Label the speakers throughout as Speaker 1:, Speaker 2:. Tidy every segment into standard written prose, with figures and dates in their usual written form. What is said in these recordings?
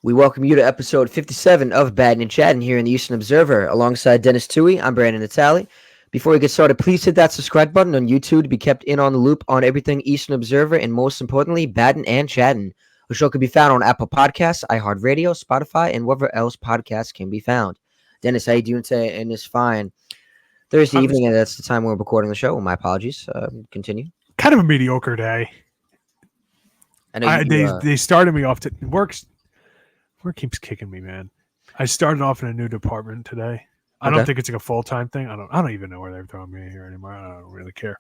Speaker 1: We welcome you to episode 57 of Battin and Chattin here in the Eastern Observer. Alongside Denis Tuohy, I'm Brandon Natale. Before we get started, please hit that subscribe button on YouTube to be kept in on the loop on everything Eastern Observer and most importantly, Battin and Chattin. The show can be found on Apple Podcasts, iHeartRadio, Spotify, and wherever else podcasts can be found. Dennis, how you doing today? And it's fine. Thursday evening, and that's the time we're recording the show. My apologies. Continue.
Speaker 2: Kind of a mediocre day.
Speaker 1: I know you.
Speaker 2: They started me off to work keeps kicking me, man. I started off in a new department today. I don't think it's like a full-time thing. I don't even know where they're throwing me here anymore. I don't really care.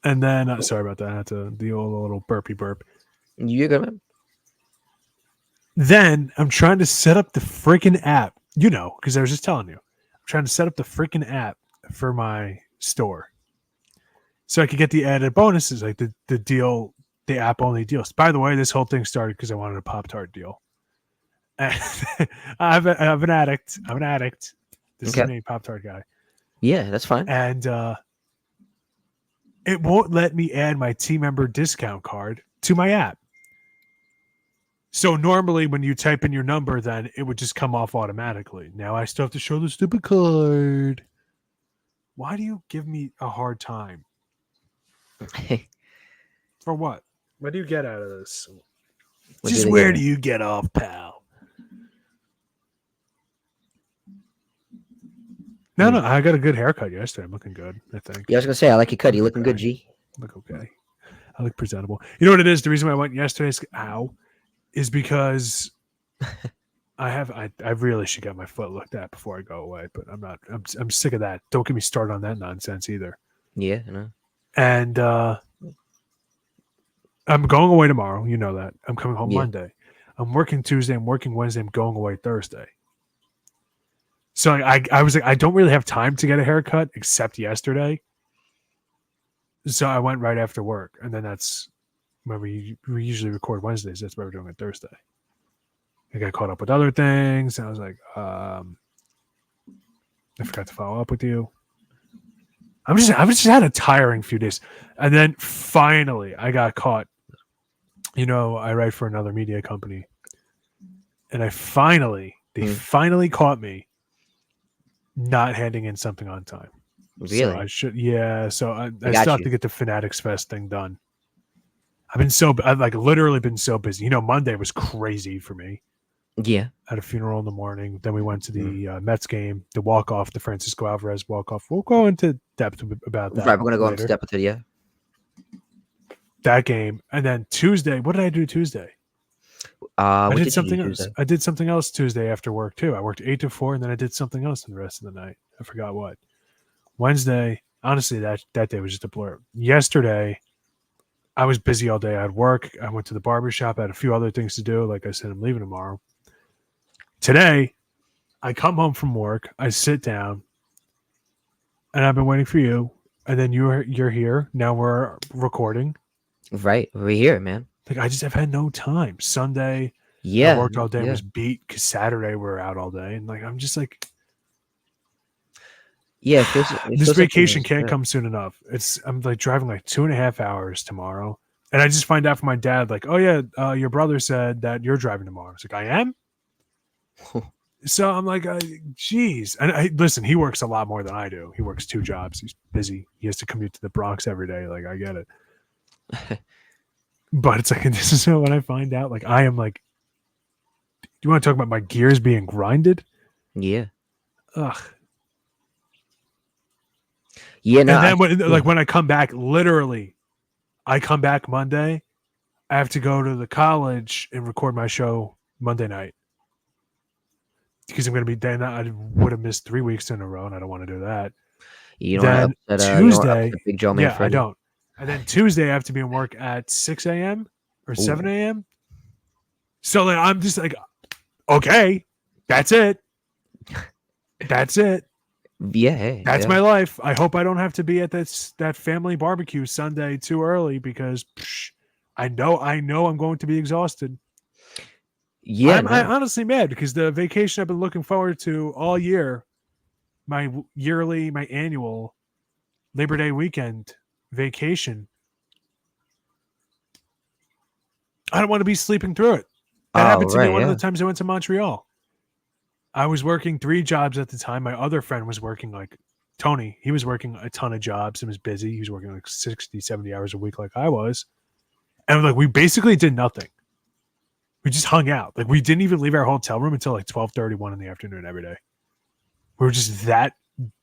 Speaker 2: And then sorry about that. I had to do a little burpee burp.
Speaker 1: You're good, man.
Speaker 2: Then I'm trying to set up the freaking app. Because I was just telling you. I'm trying to set up the freaking app for my store. So I could get the added bonuses, like the deal, the app only deals. By the way, this whole thing started because I wanted a Pop-Tart deal. And I'm an addict. I'm an addict. This is me, Pop-Tart guy.
Speaker 1: Yeah, that's fine.
Speaker 2: And it won't let me add my team member discount card to my app. So normally when you type in your number, then it would just come off automatically. Now I still have to show the stupid card. Why do you give me a hard time? For what? What do you get out of this? Just where do you get off, pal? No, I got a good haircut yesterday. I'm looking good, I think.
Speaker 1: Yeah, I was going to say, I like your cut. You looking good, G?
Speaker 2: Look okay. I look presentable. You know what it is? The reason why I went yesterday is because I really should get my foot looked at before I go away, but I'm not. I'm sick of that. Don't get me started on that nonsense either.
Speaker 1: Yeah, I know.
Speaker 2: And I'm going away tomorrow. You know that. I'm coming home Monday. I'm working Tuesday. I'm working Wednesday. I'm going away Thursday. So I was like, I don't really have time to get a haircut except yesterday. So I went right after work. And then that's when we usually record Wednesdays. That's why we're doing it Thursday. I got caught up with other things. And I was like, I forgot to follow up with you. I've just had a tiring few days. And then finally I got caught. I write for another media company. And they finally caught me not handing in something on time.
Speaker 1: Really?
Speaker 2: So I should, So I still have to get the Fanatics Fest thing done. I've literally been so busy. Monday was crazy for me.
Speaker 1: Yeah.
Speaker 2: Had a funeral in the morning. Then we went to the Mets game, the walk-off, the Francisco Alvarez walk-off. We'll go into depth about that.
Speaker 1: Right, we're going to go into depth with it, yeah.
Speaker 2: That game. And then Tuesday, what did I do Tuesday? I did something else. I did something else Tuesday after work, too. I worked 8 to 4, and then I did something else in the rest of the night. I forgot what. Wednesday, honestly, that day was just a blur. Yesterday, I was busy all day. I had work. I went to the barbershop. I had a few other things to do. Like I said, I'm leaving tomorrow. Today, I come home from work. I sit down, and I've been waiting for you. And then you're here. Now we're recording.
Speaker 1: Right. We're here, man.
Speaker 2: I've had no time. Sunday, I worked all day. Was beat because Saturday we're out all day. And I'm just like...
Speaker 1: Yeah,
Speaker 2: this vacation can't come soon enough. I'm driving 2.5 hours tomorrow. And I just find out from my dad, oh yeah, your brother said that you're driving tomorrow. It's I am? So I'm like, geez. And listen, he works a lot more than I do. He works 2 jobs. He's busy. He has to commute to the Bronx every day. I get it. But it's this is when I find out, I am do you want to talk about my gears being grinded?
Speaker 1: Yeah.
Speaker 2: Ugh.
Speaker 1: Yeah, no.
Speaker 2: And then when I come back, literally, I come back Monday. I have to go to the college and record my show Monday night because I'm going to be then. I would have missed 3 weeks in a row, and I don't want to do that.
Speaker 1: You don't
Speaker 2: then
Speaker 1: upset,
Speaker 2: Tuesday,
Speaker 1: Big Joe Man
Speaker 2: I don't. And then Tuesday, I have to be in work at 6 a.m. or 7 a.m. So I'm just okay, that's it. That's it.
Speaker 1: Yeah, hey,
Speaker 2: that's my life. I hope I don't have to be at that family barbecue Sunday too early because I know I'm going to be exhausted. Yeah, I'm honestly mad because the vacation I've been looking forward to all year, my annual Labor Day weekend vacation I don't want to be sleeping through it. That
Speaker 1: Oh,
Speaker 2: happened to me
Speaker 1: right,
Speaker 2: one of
Speaker 1: yeah.
Speaker 2: the times I went to Montreal. I was working 3 jobs at the time. My other friend was working like Tony. He was working a ton of jobs and was busy. He was working like 60, 70 hours a week like I was. And like we basically did nothing. We just hung out. Like we didn't even leave our hotel room until like 12:31 in the afternoon every day. We were just that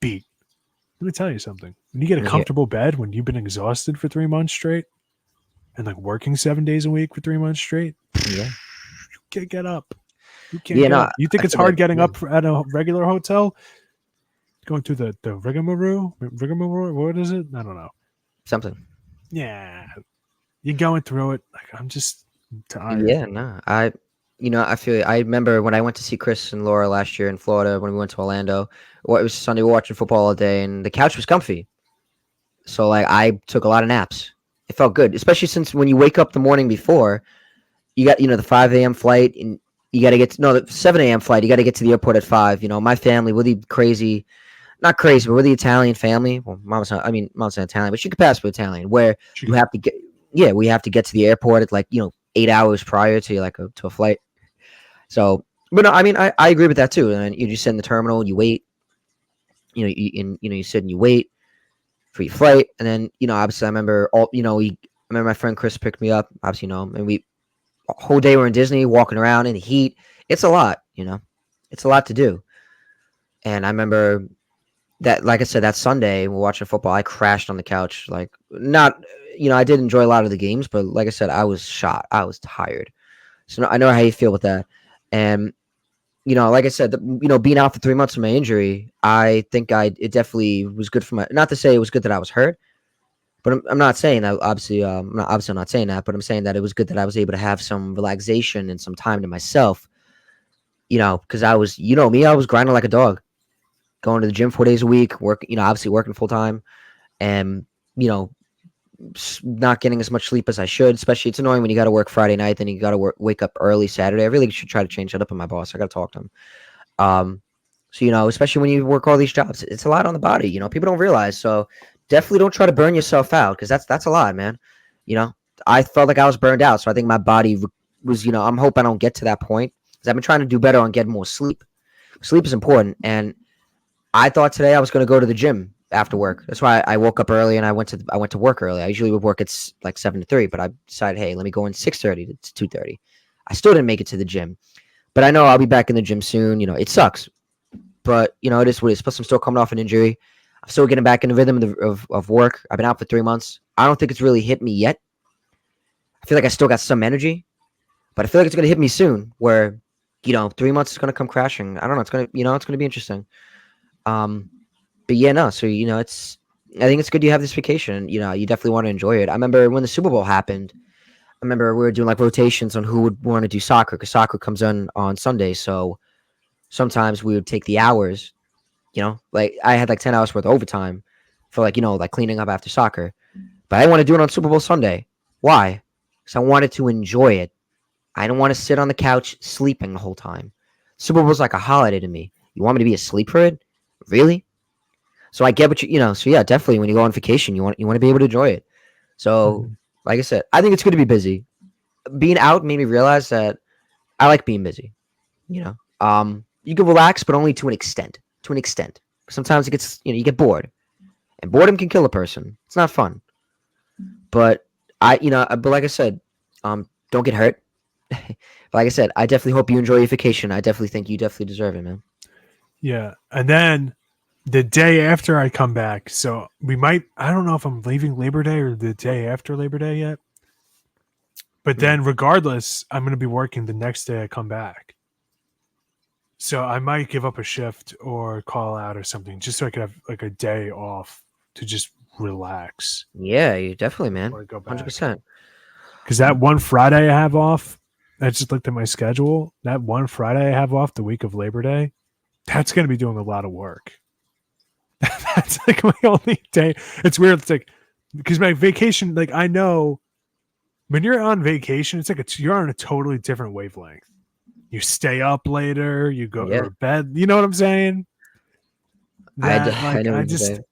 Speaker 2: beat. Let me tell you something. When you get a
Speaker 1: Yeah,
Speaker 2: comfortable bed, when you've been exhausted for 3 months straight, and like working 7 days a week for 3 months straight,
Speaker 1: yeah.
Speaker 2: you can't get up. You can't
Speaker 1: Yeah,
Speaker 2: get
Speaker 1: no,
Speaker 2: up. You think
Speaker 1: I
Speaker 2: it's
Speaker 1: feel that.
Speaker 2: hard getting
Speaker 1: Yeah.
Speaker 2: up at a regular hotel? Going through the rigmarole? What is it? I don't know.
Speaker 1: Something.
Speaker 2: Yeah, you're going through it. Like I'm just tired.
Speaker 1: Yeah, no. I feel I remember when I went to see Chris and Laura last year in Florida when we went to Orlando. It was Sunday, we were watching football all day, and the couch was comfy. So like I took a lot of naps. It felt good, especially since when you wake up the morning before, you got the 5 a.m. flight, and you got to get no the 7 a.m. flight. You got to get to the airport at 5. My family, we're the crazy, not crazy, but we're the Italian family. Well, mom's not Italian, but she could pass for Italian. Where you have to get, yeah, we have to get to the airport at like 8 hours prior to to a flight. So, but no, I agree with that too. And you just sit in the terminal, you wait, you sit and you wait for your flight, and then obviously I remember I remember my friend Chris picked me up, obviously and we whole day we're in Disney, walking around in the heat. It's a lot, it's a lot to do. And I remember that, like I said, that Sunday we're watching football. I crashed on the couch, like not, I did enjoy a lot of the games, but like I said, I was shot. I was tired. So I know how you feel with that, and like I said, being out for 3 months of my injury, I think it definitely was good for my. Not to say it was good that I was hurt, but I'm not saying that. Obviously, I'm not saying that, but I'm saying that it was good that I was able to have some relaxation and some time to myself. Because I was, me, I was grinding like a dog, going to the gym 4 days a week, obviously working full time, and you know, not getting as much sleep as I should. Especially, it's annoying when you got to work Friday night, then you got to wake up early Saturday. I really should try to change that up with my boss. I got to talk to him. So especially when you work all these jobs, it's a lot on the body. People don't realize. So definitely don't try to burn yourself out, because that's a lot, man. You know, I felt like I was burned out, so I think my body was. I'm hoping I don't get to that point, because I've been trying to do better on getting more sleep. Sleep is important, and I thought today I was going to go to the gym after work. That's why I woke up early and I went to work early. I usually would work at like 7 to 3, but I decided, hey, let me go in 6:30 to 2:30. I still didn't make it to the gym, but I know I'll be back in the gym soon. It sucks, but it is what it is. Plus, I'm still coming off an injury. I'm still getting back in the rhythm of work. I've been out for 3 months. I don't think it's really hit me yet. I feel like I still got some energy, but I feel like it's going to hit me soon. Where 3 months is going to come crashing. I don't know. It's going to be interesting. But yeah, no. So I think it's good you have this vacation. You definitely want to enjoy it. I remember when the Super Bowl happened. I remember we were doing like rotations on who would want to do soccer, because soccer comes on Sunday. So sometimes we would take the hours. Like I had like 10 hours worth of overtime for like cleaning up after soccer. But I want to do it on Super Bowl Sunday. Why? Because I wanted to enjoy it. I don't want to sit on the couch sleeping the whole time. Super Bowl's like a holiday to me. You want me to be asleep for it? Really? So I get what So yeah, definitely when you go on vacation, you want to be able to enjoy it. So like I said, I think it's good to be busy. Being out made me realize that I like being busy. You can relax, but only to an extent. To an extent. Sometimes it gets you get bored, and boredom can kill a person. It's not fun. But but like I said, don't get hurt. Like I said, I definitely hope you enjoy your vacation. I definitely think you definitely deserve it, man.
Speaker 2: Yeah. And then the day after I come back, so I don't know if I'm leaving Labor Day or the day after Labor Day yet. But then regardless, I'm going to be working the next day I come back. So I might give up a shift or call out or something just so I could have like a day off to just relax.
Speaker 1: Yeah, you definitely, man.
Speaker 2: Before I go back.
Speaker 1: 100%.
Speaker 2: Because that one Friday I have off, I just looked at my schedule. That one Friday I have off the week of Labor Day, that's going to be doing a lot of work. That's like my only day. It's weird. It's like, because my vacation, like I know when you're on vacation, it's like you're on a totally different wavelength. You stay up later, you go to bed. You know what I'm saying?
Speaker 1: I know what you're saying.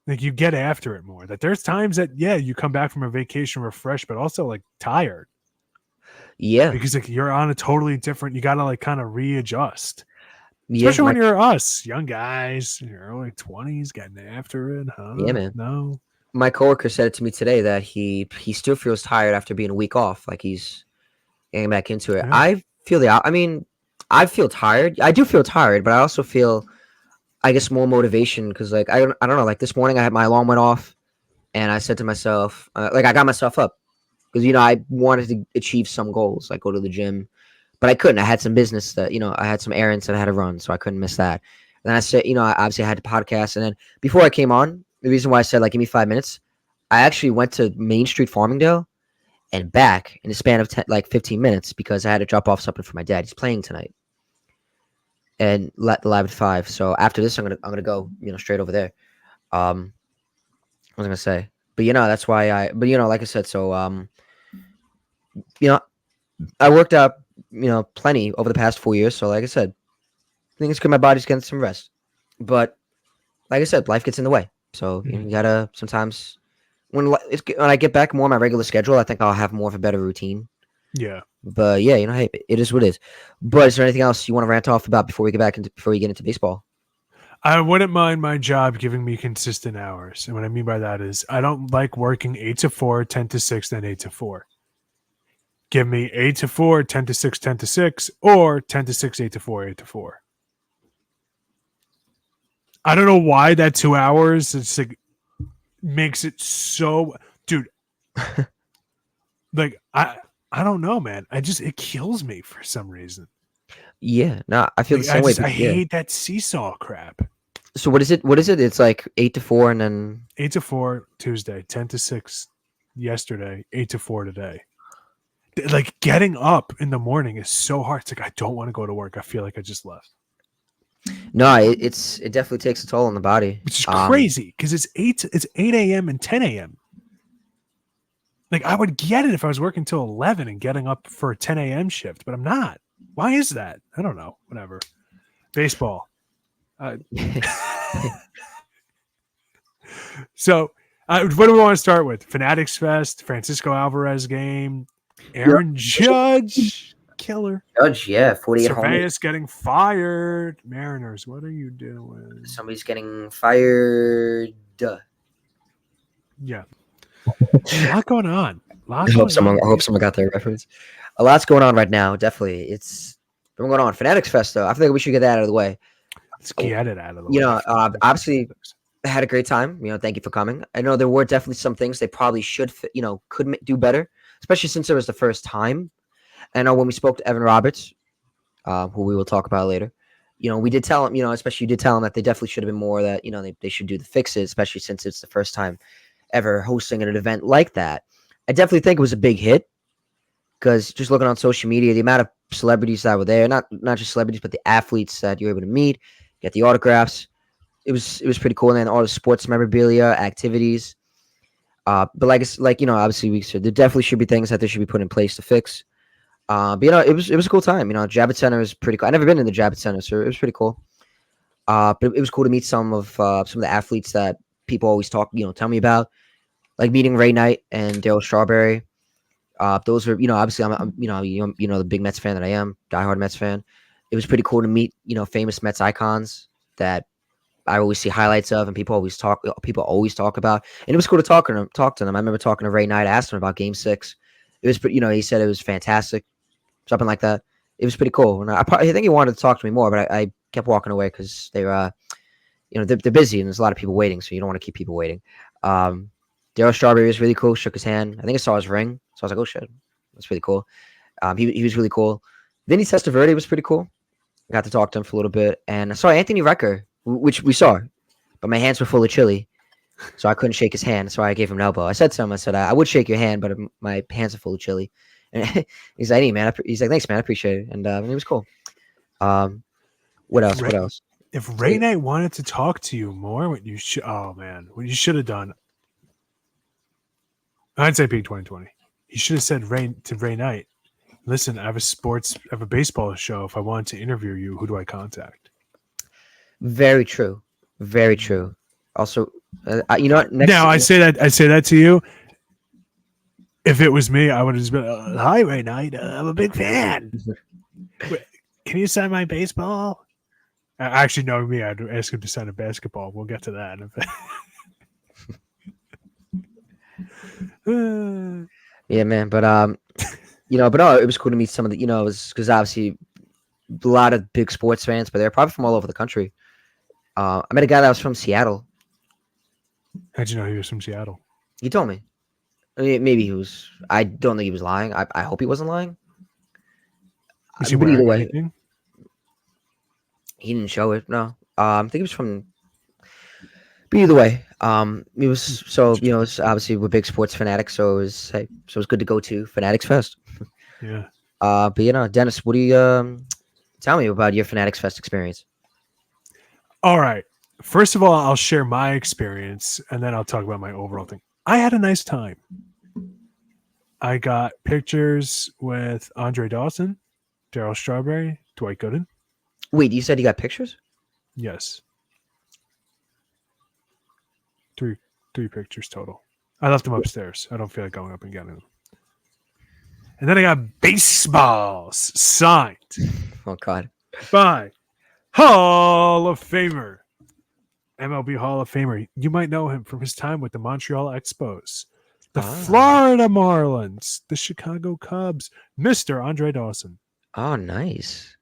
Speaker 2: Like you get after it more. That there's times that you come back from a vacation refreshed, but also like tired.
Speaker 1: Yeah.
Speaker 2: because like you're on a totally different. You got to like kind of readjust,
Speaker 1: Yeah.
Speaker 2: especially when you're us young guys in your early 20s getting after it.
Speaker 1: Yeah,
Speaker 2: Huh?
Speaker 1: man.
Speaker 2: No.
Speaker 1: My coworker said it to me today that he still feels tired after being a week off, like he's getting back into it.
Speaker 2: Yeah.
Speaker 1: I feel I mean, I feel tired. I do feel tired, but I also feel, I guess, more motivation because, like, I don't know. Like this morning, I had my alarm went off, and I said to myself, like, I got myself up because I wanted to achieve some goals, like go to the gym, but I couldn't. I had some business that I had some errands that I had to run, so I couldn't miss that. And then I said, I obviously had the podcast, and then before I came on, the reason why I said like give me 5 minutes, I actually went to Main Street Farmingdale and back in the span of 15 minutes because I had to drop off something for my dad. He's playing tonight and let the live at 5. So after this, I'm gonna go straight over there. What was I gonna say? But that's why but like I said, so you know I worked out plenty over the past 4 years. So like I said, I think it's good my body's getting some rest. But like I said, life gets in the way. So you gotta sometimes when I get back more on my regular schedule, I think I'll have more of a better routine.
Speaker 2: Yeah.
Speaker 1: But yeah, hey, it is what it is. But is there anything else you want to rant off about before we get into baseball?
Speaker 2: I wouldn't mind my job giving me consistent hours. And what I mean by that is I don't like working 8 to 4, 10 to 6, then 8 to 4. Give me 8 to 4, 10 to 6, 10 to 6, or 10 to 6, 8 to 4, 8 to 4. I don't know why that 2 hours it's like makes it so, dude. Like I don't know, man. It kills me for some reason.
Speaker 1: Yeah, no, I feel the same way.
Speaker 2: I hate that seesaw crap.
Speaker 1: So what is it? What is it? It's like 8 to 4, and then
Speaker 2: 8 to 4 Tuesday, 10 to 6 yesterday, 8 to 4 today. Like getting up in the morning is so hard. It's like I don't want to go to work. I feel like I just left.
Speaker 1: no, it definitely takes a toll on the body,
Speaker 2: which is crazy because it's 8 a.m. and 10 a.m. Like I would get it if I was working till 11 and getting up for a 10 a.m. shift, but I'm not. Why is that? I don't know. Whatever. Baseball. So, what do we want to start with? Fanatics Fest, Francisco Alvarez game, Aaron Judge, killer.
Speaker 1: Judge, yeah, 48 home.
Speaker 2: Cervantes getting fired. Mariners, what are you doing?
Speaker 1: Somebody's getting fired.
Speaker 2: Yeah. A lot going on.
Speaker 1: I hope someone got their reference. A lot's going on right now. Definitely, it's been going on. Fanatics Fest, though. I think we should get that out of the way.
Speaker 2: Let's get it out of the way.
Speaker 1: Obviously, I had a great time. Thank you for coming. I know there were definitely some things they probably could do better, especially since it was the first time. I know when we spoke to Evan Roberts, who we will talk about later, we did tell him, especially you did tell him that they definitely should have been more that, they should do the fixes, especially since it's the first time ever hosting an event like that. I definitely think it was a big hit because just looking on social media, the amount of celebrities that were there, not just celebrities, but the athletes that you were able to meet, get the autographs. It was pretty cool. And then all the sports memorabilia, activities. But obviously we said there definitely should be things that they should be put in place to fix. But it was a cool time. Javits Center is pretty cool. I've never been in the Javits Center, so it was pretty cool. But it was cool to meet some of the athletes that people always tell me about, like meeting Ray Knight and Darryl Strawberry. Those were, obviously I'm the big Mets fan that I am, diehard Mets fan. It was pretty cool to meet, famous Mets icons that I always see highlights of, and people always talk about. And it was cool to talk to them. I remember talking to Ray Knight, asked him about Game 6. It was, he said it was fantastic, something like that. It was pretty cool. And I think he wanted to talk to me more, but I kept walking away because they're busy and there's a lot of people waiting, so you don't want to keep people waiting. Darryl Strawberry was really cool. Shook his hand. I think I saw his ring, so I was like, "Oh shit, that's really cool." He was really cool. Vinny Testaverde was pretty cool. I got to talk to him for a little bit, and I saw Anthony Recker, which we saw, but my hands were full of chili, so I couldn't shake his hand. So I gave him an elbow. I said to him, I said, "I would shake your hand, but my hands are full of chili." And he's like, "Hey man," he's like, "Thanks man, I appreciate it," and it was cool. What else? What else?
Speaker 2: If Ray Knight wanted to talk to you more, what you should have done. Hindsight being 2020. He should have said to Ray Knight, "Listen, I have a baseball show. If I wanted to interview you, who do I contact?"
Speaker 1: Very true. Very true. Also, you know what?
Speaker 2: I say that to you. If it was me, I would have just been, hi, Ray Knight. I'm a big fan. Wait, can you sign my baseball? Actually, knowing me, I'd ask him to sign a basketball. We'll get to that.
Speaker 1: Yeah, man. But but no, it was cool to meet some of the, it was because obviously a lot of big sports fans, but they're probably from all over the country. I met a guy that was from Seattle.
Speaker 2: How'd you know he was from Seattle?
Speaker 1: He told me. I mean, maybe he was. I don't think he was lying. I hope he wasn't lying.
Speaker 2: Was he
Speaker 1: But either
Speaker 2: wearing
Speaker 1: way,
Speaker 2: anything?
Speaker 1: he didn't show it. No, I think he was from. But either way, it was so it's obviously we're big sports fanatics, so it was good to go to Fanatics Fest.
Speaker 2: Yeah.
Speaker 1: But Dennis, what do you tell me about your Fanatics Fest experience?
Speaker 2: All right. First of all, I'll share my experience, and then I'll talk about my overall thing. I had a nice time. I got pictures with Andre Dawson, Darryl Strawberry, Dwight Gooden.
Speaker 1: Wait, you said you got pictures?
Speaker 2: Yes. Three pictures total. I left them upstairs. I don't feel like going up and getting them. And then I got baseballs signed.
Speaker 1: Oh God.
Speaker 2: By Hall of Famer, MLB Hall of Famer. You might know him from his time with the Montreal Expos, the Florida Marlins, the Chicago Cubs, Mr. Andre Dawson.
Speaker 1: Oh, nice.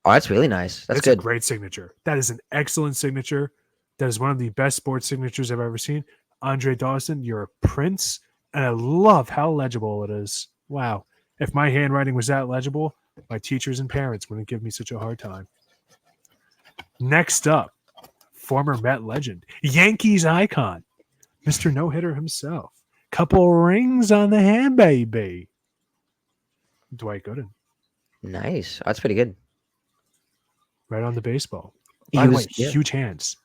Speaker 1: Oh, that's really nice. That's
Speaker 2: good.
Speaker 1: A
Speaker 2: great signature. That is an excellent signature. That is one of the best sports signatures I've ever seen. Andre Dawson, you're a prince, and I love how legible it is. Wow. If my handwriting was that legible, my teachers and parents wouldn't give me such a hard time. Next up, former Met legend, Yankees icon, Mr. No-Hitter himself. Couple rings on the hand, baby. Dwight Gooden.
Speaker 1: Nice. Oh, that's pretty good.
Speaker 2: Right on the baseball. By the way, huge hands.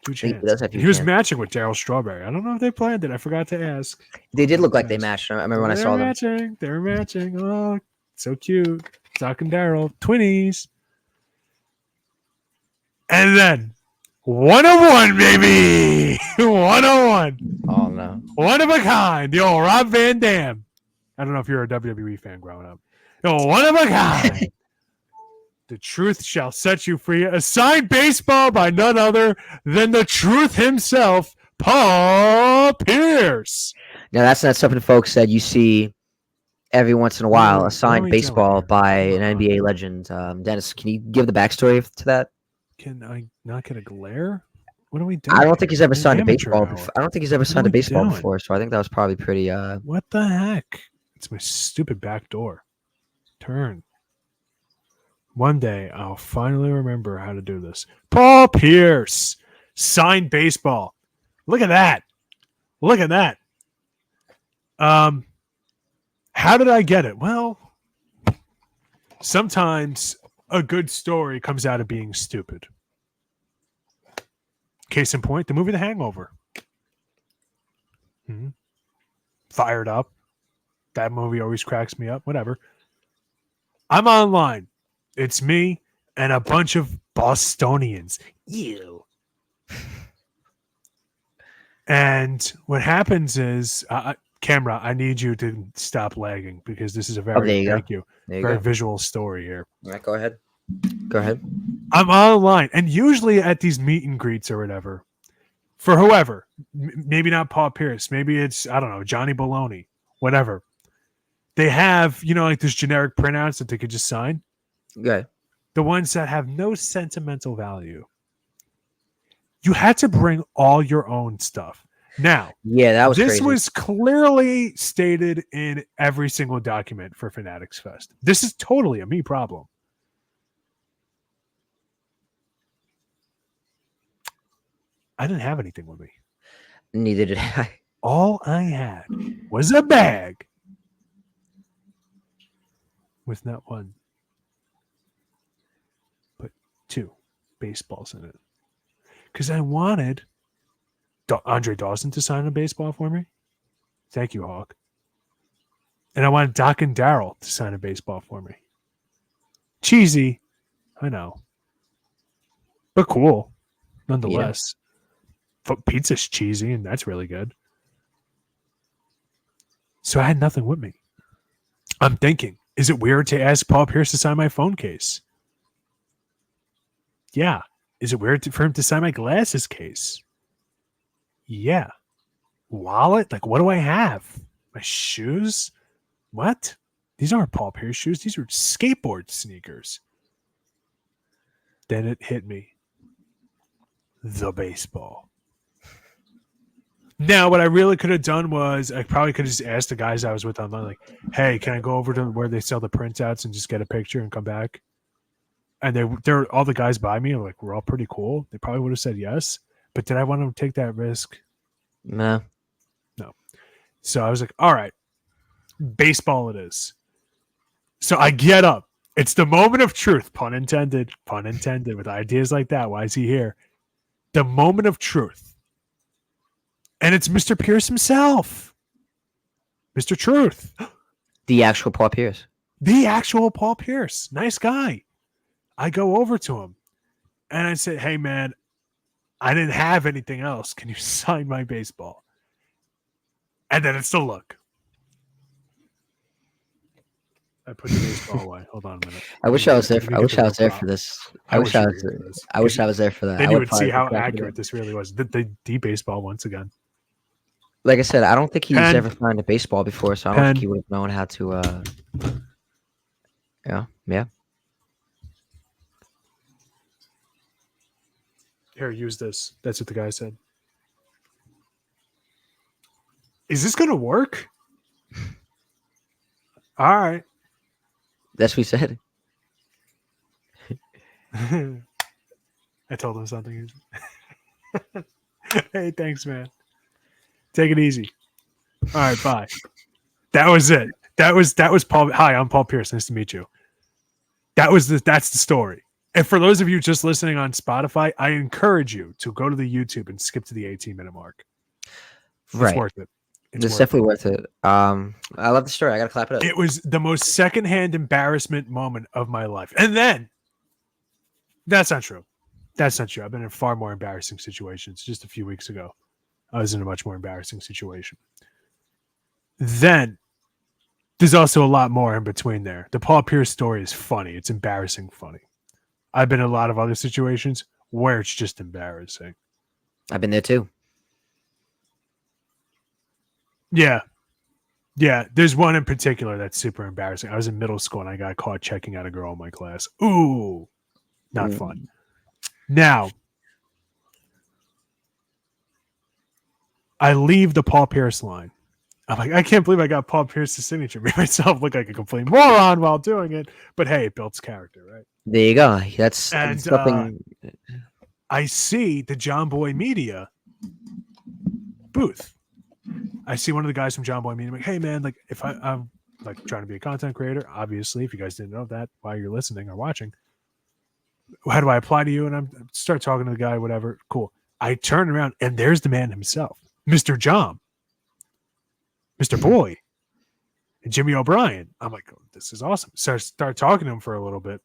Speaker 2: Huge hands. He was matching with Darryl Strawberry. I don't know if they planned it. I forgot to ask.
Speaker 1: They did look like they matched. I remember when I saw them.
Speaker 2: They were matching. Oh, so cute. Doc and Darryl, twinnies. And then 101, baby. 101.
Speaker 1: Oh, no.
Speaker 2: One of a kind. The old Rob Van Dam. I don't know if you're a WWE fan growing up. One of a kind. The truth shall set you free. A signed baseball by none other than the truth himself, Paul Pierce.
Speaker 1: Now, that's not something folks said you see every once in a while, a signed baseball by an NBA legend. Dennis, can you give the backstory to that?
Speaker 2: Can I not get a glare? What are we doing?
Speaker 1: I don't think he's ever signed a baseball before. I don't think he's ever signed a baseball before, so I think that was probably pretty...
Speaker 2: What the heck? It's my stupid back door. Turn. One day, I'll finally remember how to do this. Paul Pierce, signed baseball. Look at that. Look at that. How did I get it? Well, sometimes a good story comes out of being stupid. Case in point, the movie The Hangover. Fired Up. That movie always cracks me up. Whatever. I'm online. It's me and a bunch of Bostonians. Ew. And what happens is, camera, I need you to stop lagging because this is a very very visual story here.
Speaker 1: All right, go ahead. Go ahead.
Speaker 2: I'm online, and usually at these meet and greets or whatever, for whoever, maybe not Paul Pierce, maybe it's, I don't know, Johnny Baloney, whatever. They have, like this generic printouts that they could just sign.
Speaker 1: Okay.
Speaker 2: The ones that have no sentimental value. You had to bring all your own stuff. Now,
Speaker 1: yeah, that was
Speaker 2: this
Speaker 1: crazy.
Speaker 2: was clearly stated in every single document for Fanatics Fest. This is totally a me problem. I didn't have anything with me.
Speaker 1: Neither did I.
Speaker 2: All I had was a bag with not one, but 2 baseballs in it. Because I wanted Andre Dawson to sign a baseball for me. Thank you, Hawk. And I wanted Doc and Darryl to sign a baseball for me. Cheesy, I know. But cool, nonetheless. Yeah. Pizza's cheesy, and that's really good. So I had nothing with me. I'm thinking, is it weird to ask Paul Pierce to sign my phone case? Yeah. Is it weird for him to sign my glasses case? Yeah. Wallet? Like, what do I have? My shoes? What? These aren't Paul Pierce shoes. These are skateboard sneakers. Then it hit me. The baseball. Now, what I really could have done was I probably could have just asked the guys I was with online, like, hey, can I go over to where they sell the printouts and just get a picture and come back? And they're all the guys by me are like, we're all pretty cool. They probably would have said yes. But did I want to take that risk?
Speaker 1: No.
Speaker 2: No. So I was like, all right, baseball it is. So I get up. It's the moment of truth, pun intended, with ideas like that. Why is he here? The moment of truth. And it's Mr. Pierce himself. Mr. Truth.
Speaker 1: The actual Paul Pierce.
Speaker 2: The actual Paul Pierce. Nice guy. I go over to him and I said, hey, man, I didn't have anything else. Can you sign my baseball? And then it's the look. I put the baseball away. Hold on a minute.
Speaker 1: I wish I was there. I wish I was there for this. I wish I was there for that.
Speaker 2: Then you would see how accurate this really was. The baseball once again.
Speaker 1: Like I said, I don't think he's ever signed a baseball before, so I don't think he would have known how to. Yeah.
Speaker 2: Here, use this. That's what the guy said. Is this going to work? All right.
Speaker 1: That's what he said.
Speaker 2: I told him something. Hey, thanks, man. Take it easy. All right, bye. That was it. That was Paul. Hi, I'm Paul Pierce. Nice to meet you. That's the story. And for those of you just listening on Spotify, I encourage you to go to the YouTube and skip to the 18-minute mark.
Speaker 1: Right.
Speaker 2: It's worth it.
Speaker 1: It's definitely worth it. I love the story. I gotta clap it up.
Speaker 2: It was the most secondhand embarrassment moment of my life. And then that's not true. That's not true. I've been in far more embarrassing situations. Just a few weeks ago, I was in a much more embarrassing situation. Then there's also a lot more in between there. The Paul Pierce story is funny. It's embarrassing funny. I've been in a lot of other situations where it's just embarrassing.
Speaker 1: I've been there too.
Speaker 2: Yeah. Yeah. There's one in particular that's super embarrassing. I was in middle school and I got caught checking out a girl in my class. Ooh. Not fun. Now, I leave the Paul Pierce line. I'm like, I can't believe I got Paul Pierce's signature. Made myself look like a complete moron while doing it. But hey, it builds character, right?
Speaker 1: There you go. That's something.
Speaker 2: I see the John Boy Media booth. I see one of the guys from John Boy Media. I'm like, hey, man, like if I'm like trying to be a content creator, obviously, if you guys didn't know that while you're listening or watching, how do I apply to you? And I start talking to the guy, whatever. Cool. I turn around and there's the man himself, Mr. John, Mr. Boy, and Jimmy O'Brien. I'm like, oh, this is awesome. So I start talking to him for a little bit.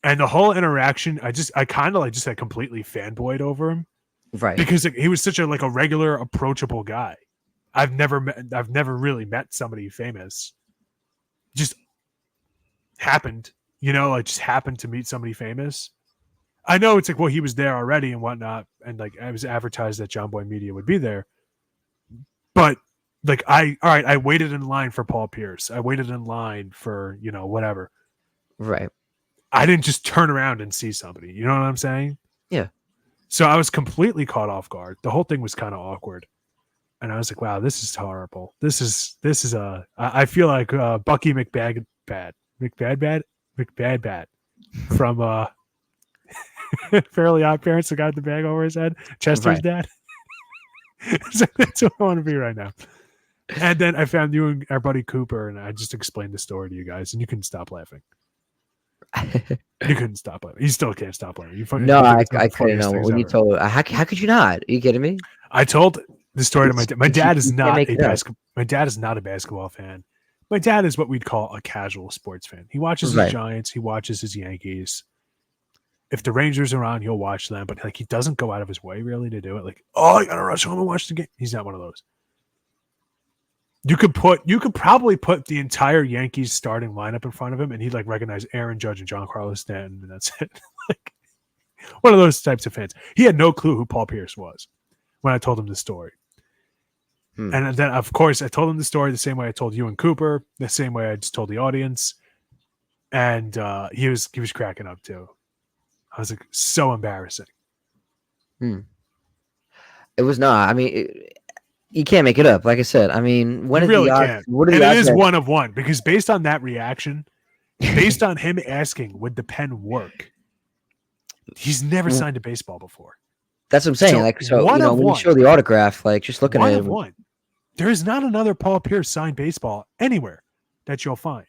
Speaker 2: And the whole interaction, I kind of just completely fanboyed over him.
Speaker 1: Right.
Speaker 2: Because he was such a regular, approachable guy. I've never really met somebody famous. Just happened, just happened to meet somebody famous. I know it's like, well, he was there already and whatnot. And I was advertised that John Boy Media would be there. But I waited in line for Paul Pierce. I waited in line for, whatever.
Speaker 1: Right.
Speaker 2: I didn't just turn around and see somebody. You know what I'm saying?
Speaker 1: Yeah.
Speaker 2: So I was completely caught off guard. The whole thing was kind of awkward. And I was like, wow, this is horrible. This is I feel like Bucky McBad from Fairly Odd Parents, the guy with the bag over his head, Chester's dad. So that's what I want to be right now. And then I found you and our buddy Cooper, and I just explained the story to you guys, and you couldn't stop laughing. You couldn't stop laughing. You still can't stop laughing.
Speaker 1: I couldn't know when you told. How could you not? Are you kidding me?
Speaker 2: I told the story to my dad. My dad is not a basketball fan. My dad is what we'd call a casual sports fan. He watches his Giants. He watches his Yankees. If the Rangers are on, he'll watch them. But he doesn't go out of his way really to do it. I gotta rush home and watch the game. He's not one of those. You could probably put the entire Yankees starting lineup in front of him, and he'd like recognize Aaron Judge and Giancarlo Stanton, and that's it. Like one of those types of fans. He had no clue who Paul Pierce was when I told him the story. And then, of course, I told him the story the same way I told you and Cooper, the same way I just told the audience, and he was cracking up too. I was like, so embarrassing.
Speaker 1: It was not. I mean, you can't make it up. Like I said, I mean, when
Speaker 2: You
Speaker 1: are
Speaker 2: really
Speaker 1: the odds?
Speaker 2: can't.
Speaker 1: What are
Speaker 2: And
Speaker 1: the
Speaker 2: it
Speaker 1: odds?
Speaker 2: is one of one because based on that reaction, based on him asking, would the pen work? He's never signed a baseball before.
Speaker 1: That's what I'm saying.
Speaker 2: So,
Speaker 1: Like, so
Speaker 2: one
Speaker 1: you know,
Speaker 2: of
Speaker 1: when you
Speaker 2: one.
Speaker 1: show the autograph, like just looking
Speaker 2: One
Speaker 1: at
Speaker 2: of
Speaker 1: it,
Speaker 2: one. There is not another Paul Pierce signed baseball anywhere that you'll find.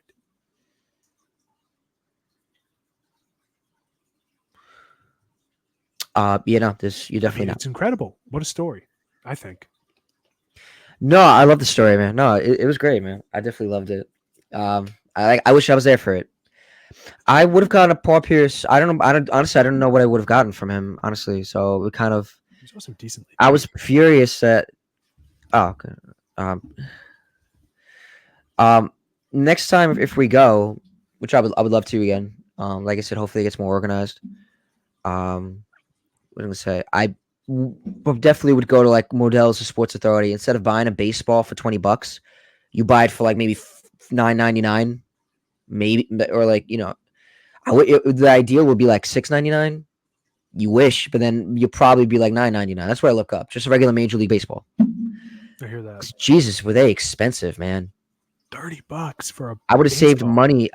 Speaker 1: this you definitely not.
Speaker 2: It's incredible. What a story, I think.
Speaker 1: No, I love the story, man. No, it was great, man. I definitely loved it. I wish I was there for it. I would have gotten a Paul Pierce. I don't know. Honestly, I don't know what I would have gotten from him. Honestly, so it kind of.
Speaker 2: He's also decently.
Speaker 1: I was furious that. Oh, okay. Next time if we go, which I would love to again. Like I said, hopefully it gets more organized. What am I gonna say? Definitely would go to like Modell's or Sports Authority instead of buying a baseball for $20. You buy it for like maybe $9.99, maybe, or like the ideal would be like $6.99. You wish, but then you'll probably be like $9.99. That's what I look up. Just a regular Major League Baseball.
Speaker 2: I hear that.
Speaker 1: Jesus, were they expensive, man?
Speaker 2: $30 for a.
Speaker 1: I would have saved money.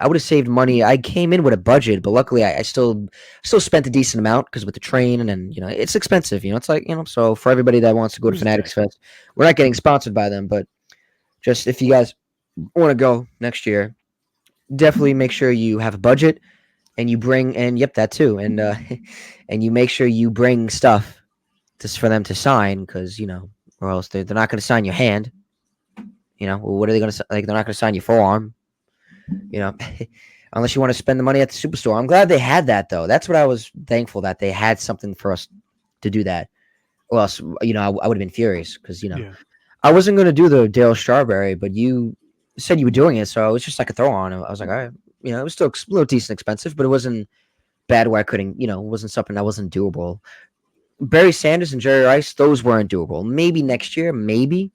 Speaker 1: I came in with a budget, but luckily I still spent a decent amount because with the train and then it's expensive. It's like so for everybody that wants to go to Fanatics Fest, we're not getting sponsored by them, but just if you guys want to go next year, definitely make sure you have a budget and you bring that too, and and you make sure you bring stuff just for them to sign because or else they're not going to sign your hand. What are they going to like? They're not going to sign your forearm. Unless you want to spend the money at the superstore. I'm glad they had that though. That's what I was thankful that they had something for us to do that. Or else, I would have been furious because I wasn't going to do the Dale Strawberry, but you said you were doing it, so it was just like a throw on. I was like, all right, it was still a little decent expensive, but it wasn't bad where I couldn't, it wasn't something that wasn't doable. Barry Sanders and Jerry Rice, those weren't doable. Maybe next year, maybe.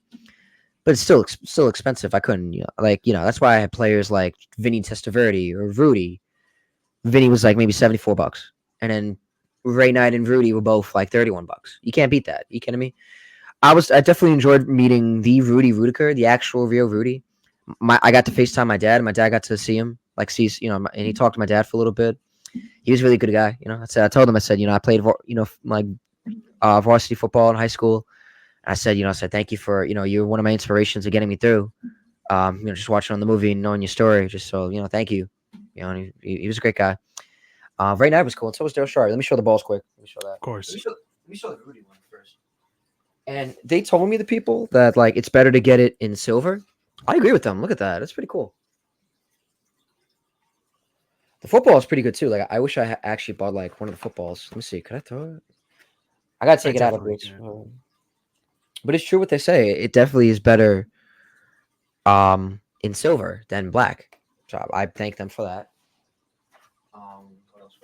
Speaker 1: But it's still expensive. I couldn't, that's why I had players like Vinny Testaverde or Rudy. Vinny was like maybe $74, and then Ray Knight and Rudy were both like $31. You can't beat that. You kidding me? I definitely enjoyed meeting the Rudy Rudiker, the actual real Rudy. I got to FaceTime my dad. My dad got to see him, and he talked to my dad for a little bit. He was a really good guy. I told him, I said, I played, my varsity football in high school. I said, thank you for, you're one of my inspirations of getting me through. Just watching on the movie and knowing your story. Just so, thank you. And he was a great guy. Right now it was cool. And so was Daryl Sharp. Let me show the balls quick. Let me show that.
Speaker 2: Of course.
Speaker 1: Let me show the Rudy one first. And they told me, the people, that like it's better to get it in silver. I agree with them. Look at that. That's pretty cool. The football is pretty good too. Like I wish I actually bought like one of the footballs. Let me see. Could I throw it? I gotta take it out of this. But it's true what they say. It definitely is better in silver than black. So I thank them for that. What else?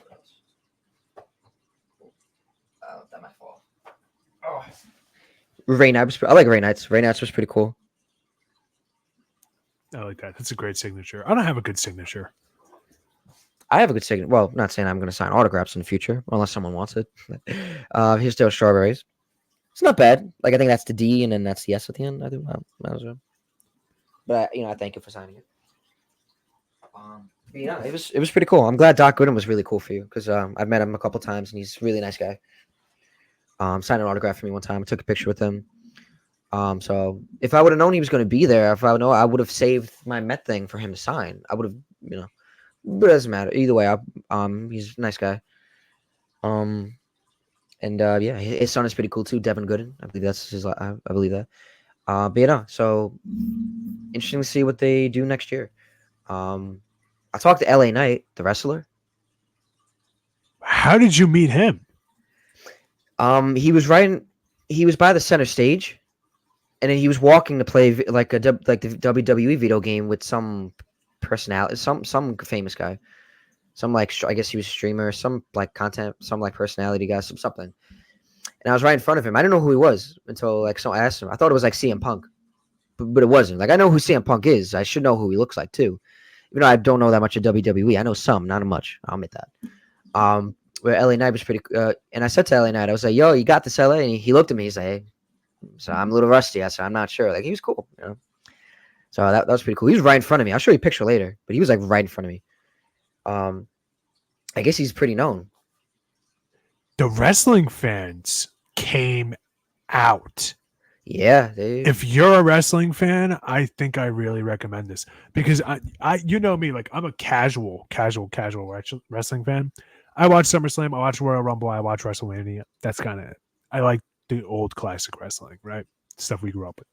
Speaker 1: Oh, that might fall. Oh. Ray Knight I like Ray Knight's. Ray Knight's was pretty cool.
Speaker 2: I like that. That's a great signature. I don't have a good signature.
Speaker 1: I have a good signature. Well, not saying I'm going to sign autographs in the future unless someone wants it. Here's Dale Strawberries. It's not bad. Like I think that's the D and then that's the S at the end. I think. But I thank you for signing it. It was pretty cool. I'm glad Doc Gooden was really cool for you because I've met him a couple times and he's a really nice guy. Signed an autograph for me one time. I took a picture with him. So if I would have known he was going to be there, if I would know, I would have saved my Met thing for him to sign. I would have, but it doesn't matter either way. He's a nice guy. And his son is pretty cool too, Devin Gooden. I believe that's his. I believe that. But so interesting to see what they do next year. I talked to LA Knight, the wrestler.
Speaker 2: How did you meet him?
Speaker 1: He was by the center stage. and then he was walking to play like like the WWE video game with some personality, some famous guy, some like I guess he was a streamer, some like content, some like personality guy, something. And I was right in front of him. I didn't know who he was until like someone asked him. I thought it was like CM Punk, but it wasn't. Like I know who CM Punk is. I should know who he looks like too. Even though I don't know that much of WWE, I know some, not much. I'll admit that. Where LA Knight was pretty, and I said to LA Knight, I was like, "Yo, you got this, LA?" And he looked at me. He's like, "Hey," so I'm a little rusty. I said, "I'm not sure." Like he was cool, you know. So that was pretty cool. He was right in front of me. I'll show you a picture later, but he was like right in front of me. Um, I guess he's pretty known.
Speaker 2: The wrestling fans came out.
Speaker 1: Yeah,
Speaker 2: if you're a wrestling fan, I think I really recommend this because I you know me, like I'm a casual wrestling fan. I watch SummerSlam, I watch Royal Rumble, I watch WrestleMania. That's kind of it. I like the old classic wrestling, right? Stuff we grew up with.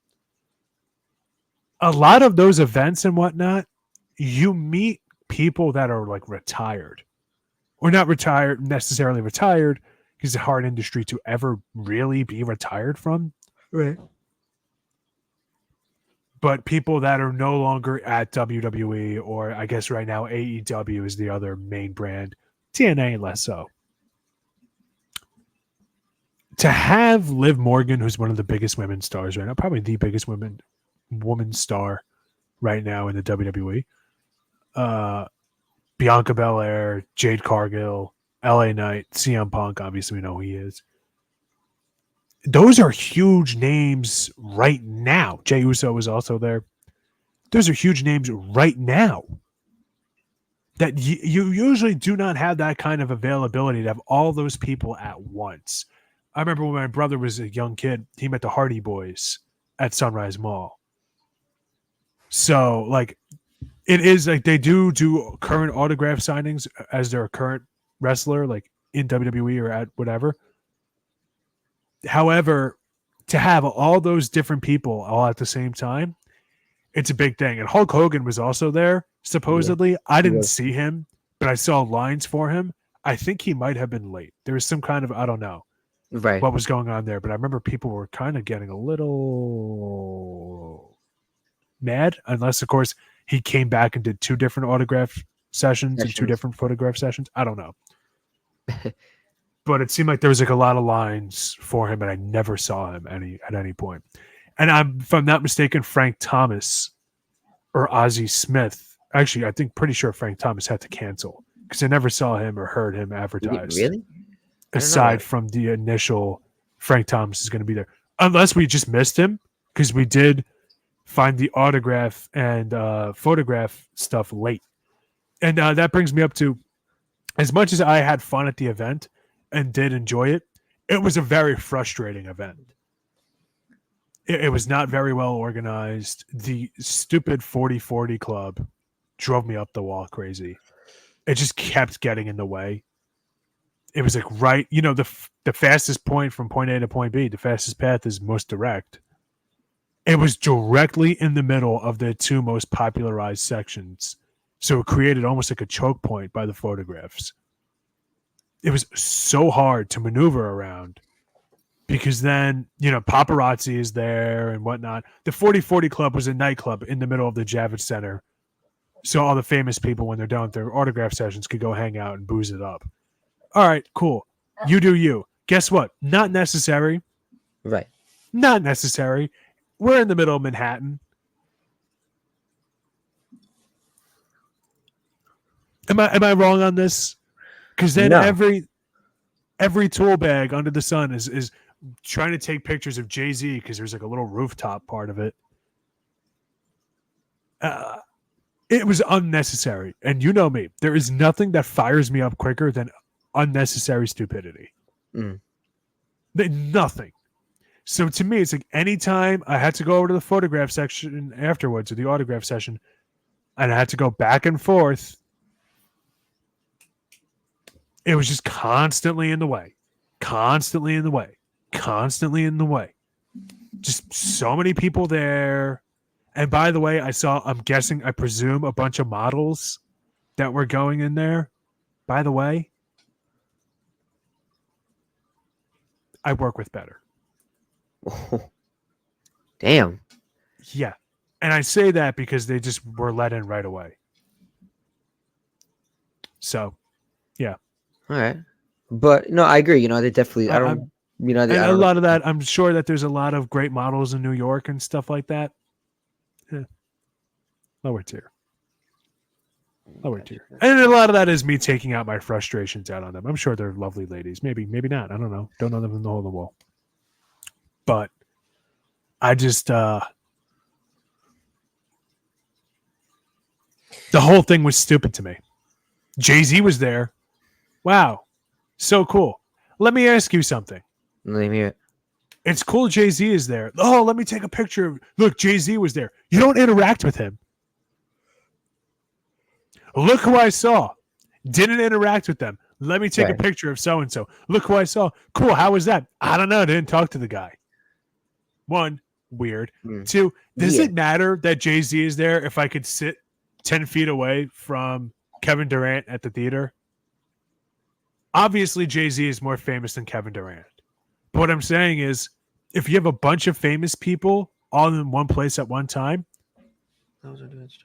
Speaker 2: A lot of those events and whatnot, you meet people that are like retired or not retired, necessarily retired, because it's a hard industry to ever really be retired from.
Speaker 1: right.
Speaker 2: But people that are no longer at WWE, or I guess right now AEW is the other main brand, TNA less so. To have Liv Morgan, who's one of the biggest women stars right now, probably the biggest woman star right now in the WWE, Bianca Belair, Jade Cargill, LA Knight, CM Punk, obviously we know who he is. Those are huge names right now. Jey Uso is also there. Those are huge names right now that you usually do not have that kind of availability to have all those people at once. I remember when my brother was a young kid, he met the Hardy Boys at Sunrise Mall. So, like, it is like they do current autograph signings as their current wrestler, like in WWE or at whatever. However, to have all those different people all at the same time, it's a big thing. And Hulk Hogan was also there, supposedly.
Speaker 1: Yeah,
Speaker 2: I didn't see him, but I saw lines for him. I think he might have been late. There was some kind of, I don't know
Speaker 1: right.
Speaker 2: what was going on there, but I remember people were kind of getting a little mad, unless, of course, he came back and did two different autograph sessions and two different photograph sessions. I don't know. But it seemed like there was like a lot of lines for him, and I never saw him at any point. And if I'm not mistaken, Frank Thomas or Ozzie Smith. Actually, I think pretty sure Frank Thomas had to cancel because I never saw him or heard him advertised.
Speaker 1: Really?
Speaker 2: Aside from the initial Frank Thomas is going to be there. Unless we just missed him because we did find the autograph and photograph stuff late. And that brings me up to, as much as I had fun at the event and did enjoy it, it was a very frustrating event. It was not very well organized. The stupid 40-40 club drove me up the wall crazy. It just kept getting in the way. It was like the fastest point from point A to point B, the fastest path is most direct. It was directly in the middle of the two most popularized sections. So it created almost like a choke point by the photographs. It was so hard to maneuver around because then, paparazzi is there and whatnot. The 40-40 Club was a nightclub in the middle of the Javits Center. So all the famous people, when they're done with their autograph sessions, could go hang out and booze it up. All right, cool. You do you. Guess what? Not necessary.
Speaker 1: Right.
Speaker 2: Not necessary. We're in the middle of Manhattan. Am I wrong on this? Because then every tool bag under the sun is trying to take pictures of Jay-Z because there's like a little rooftop part of it. It was unnecessary. And you know me. There is nothing that fires me up quicker than unnecessary stupidity. Nothing. So to me, it's like anytime I had to go over to the photograph section afterwards or the autograph session, and I had to go back and forth, it was just constantly in the way. Constantly in the way. Constantly in the way. Just so many people there. And by the way, I presume a bunch of models that were going in there. By the way, I work with better.
Speaker 1: Damn.
Speaker 2: Yeah. And I say that because they just were let in right away. So, yeah.
Speaker 1: All right. But no, I agree. They definitely. I don't. I
Speaker 2: And a
Speaker 1: don't know.
Speaker 2: lot of that, I'm sure that there's a lot of great models in New York and stuff like that. Lower tier. And a lot of that is me taking out my frustrations out on them. I'm sure they're lovely ladies. Maybe not. I don't know. Don't know them from the hole in the wall. But I just the whole thing was stupid to me. Jay-Z was there. Wow. So cool. Let me ask you something.
Speaker 1: Let me hear it.
Speaker 2: It's cool Jay-Z is there. Oh, let me take a picture. Look, Jay-Z was there. You don't interact with him. Look who I saw. Didn't interact with them. Let me take a picture of so-and-so. Look who I saw. Cool. How was that? I don't know. Didn't talk to the guy. One, weird. Two, does it matter that Jay-Z is there if I could sit 10 feet away from Kevin Durant at the theater? Obviously, Jay-Z is more famous than Kevin Durant. But what I'm saying is, if you have a bunch of famous people all in one place at one time,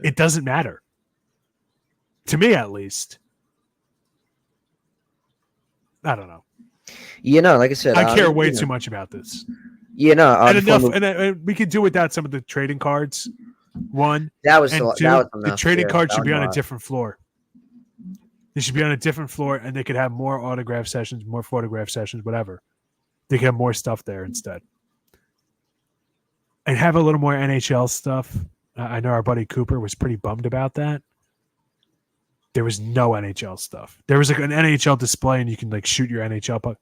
Speaker 2: it doesn't matter. To me, at least. I don't know.
Speaker 1: Like I said,
Speaker 2: I care way too much about this.
Speaker 1: And
Speaker 2: enough. And we could do without some of the trading cards. One,
Speaker 1: that was
Speaker 2: and two,
Speaker 1: that was
Speaker 2: the
Speaker 1: enough.
Speaker 2: trading cards should be on a different floor. They should be on a different floor, and they could have more autograph sessions, more photograph sessions, whatever. They could have more stuff there instead, and have a little more NHL stuff. I know our buddy Cooper was pretty bummed about that. There was no NHL stuff. There was like an NHL display, and you can like shoot your NHL puck.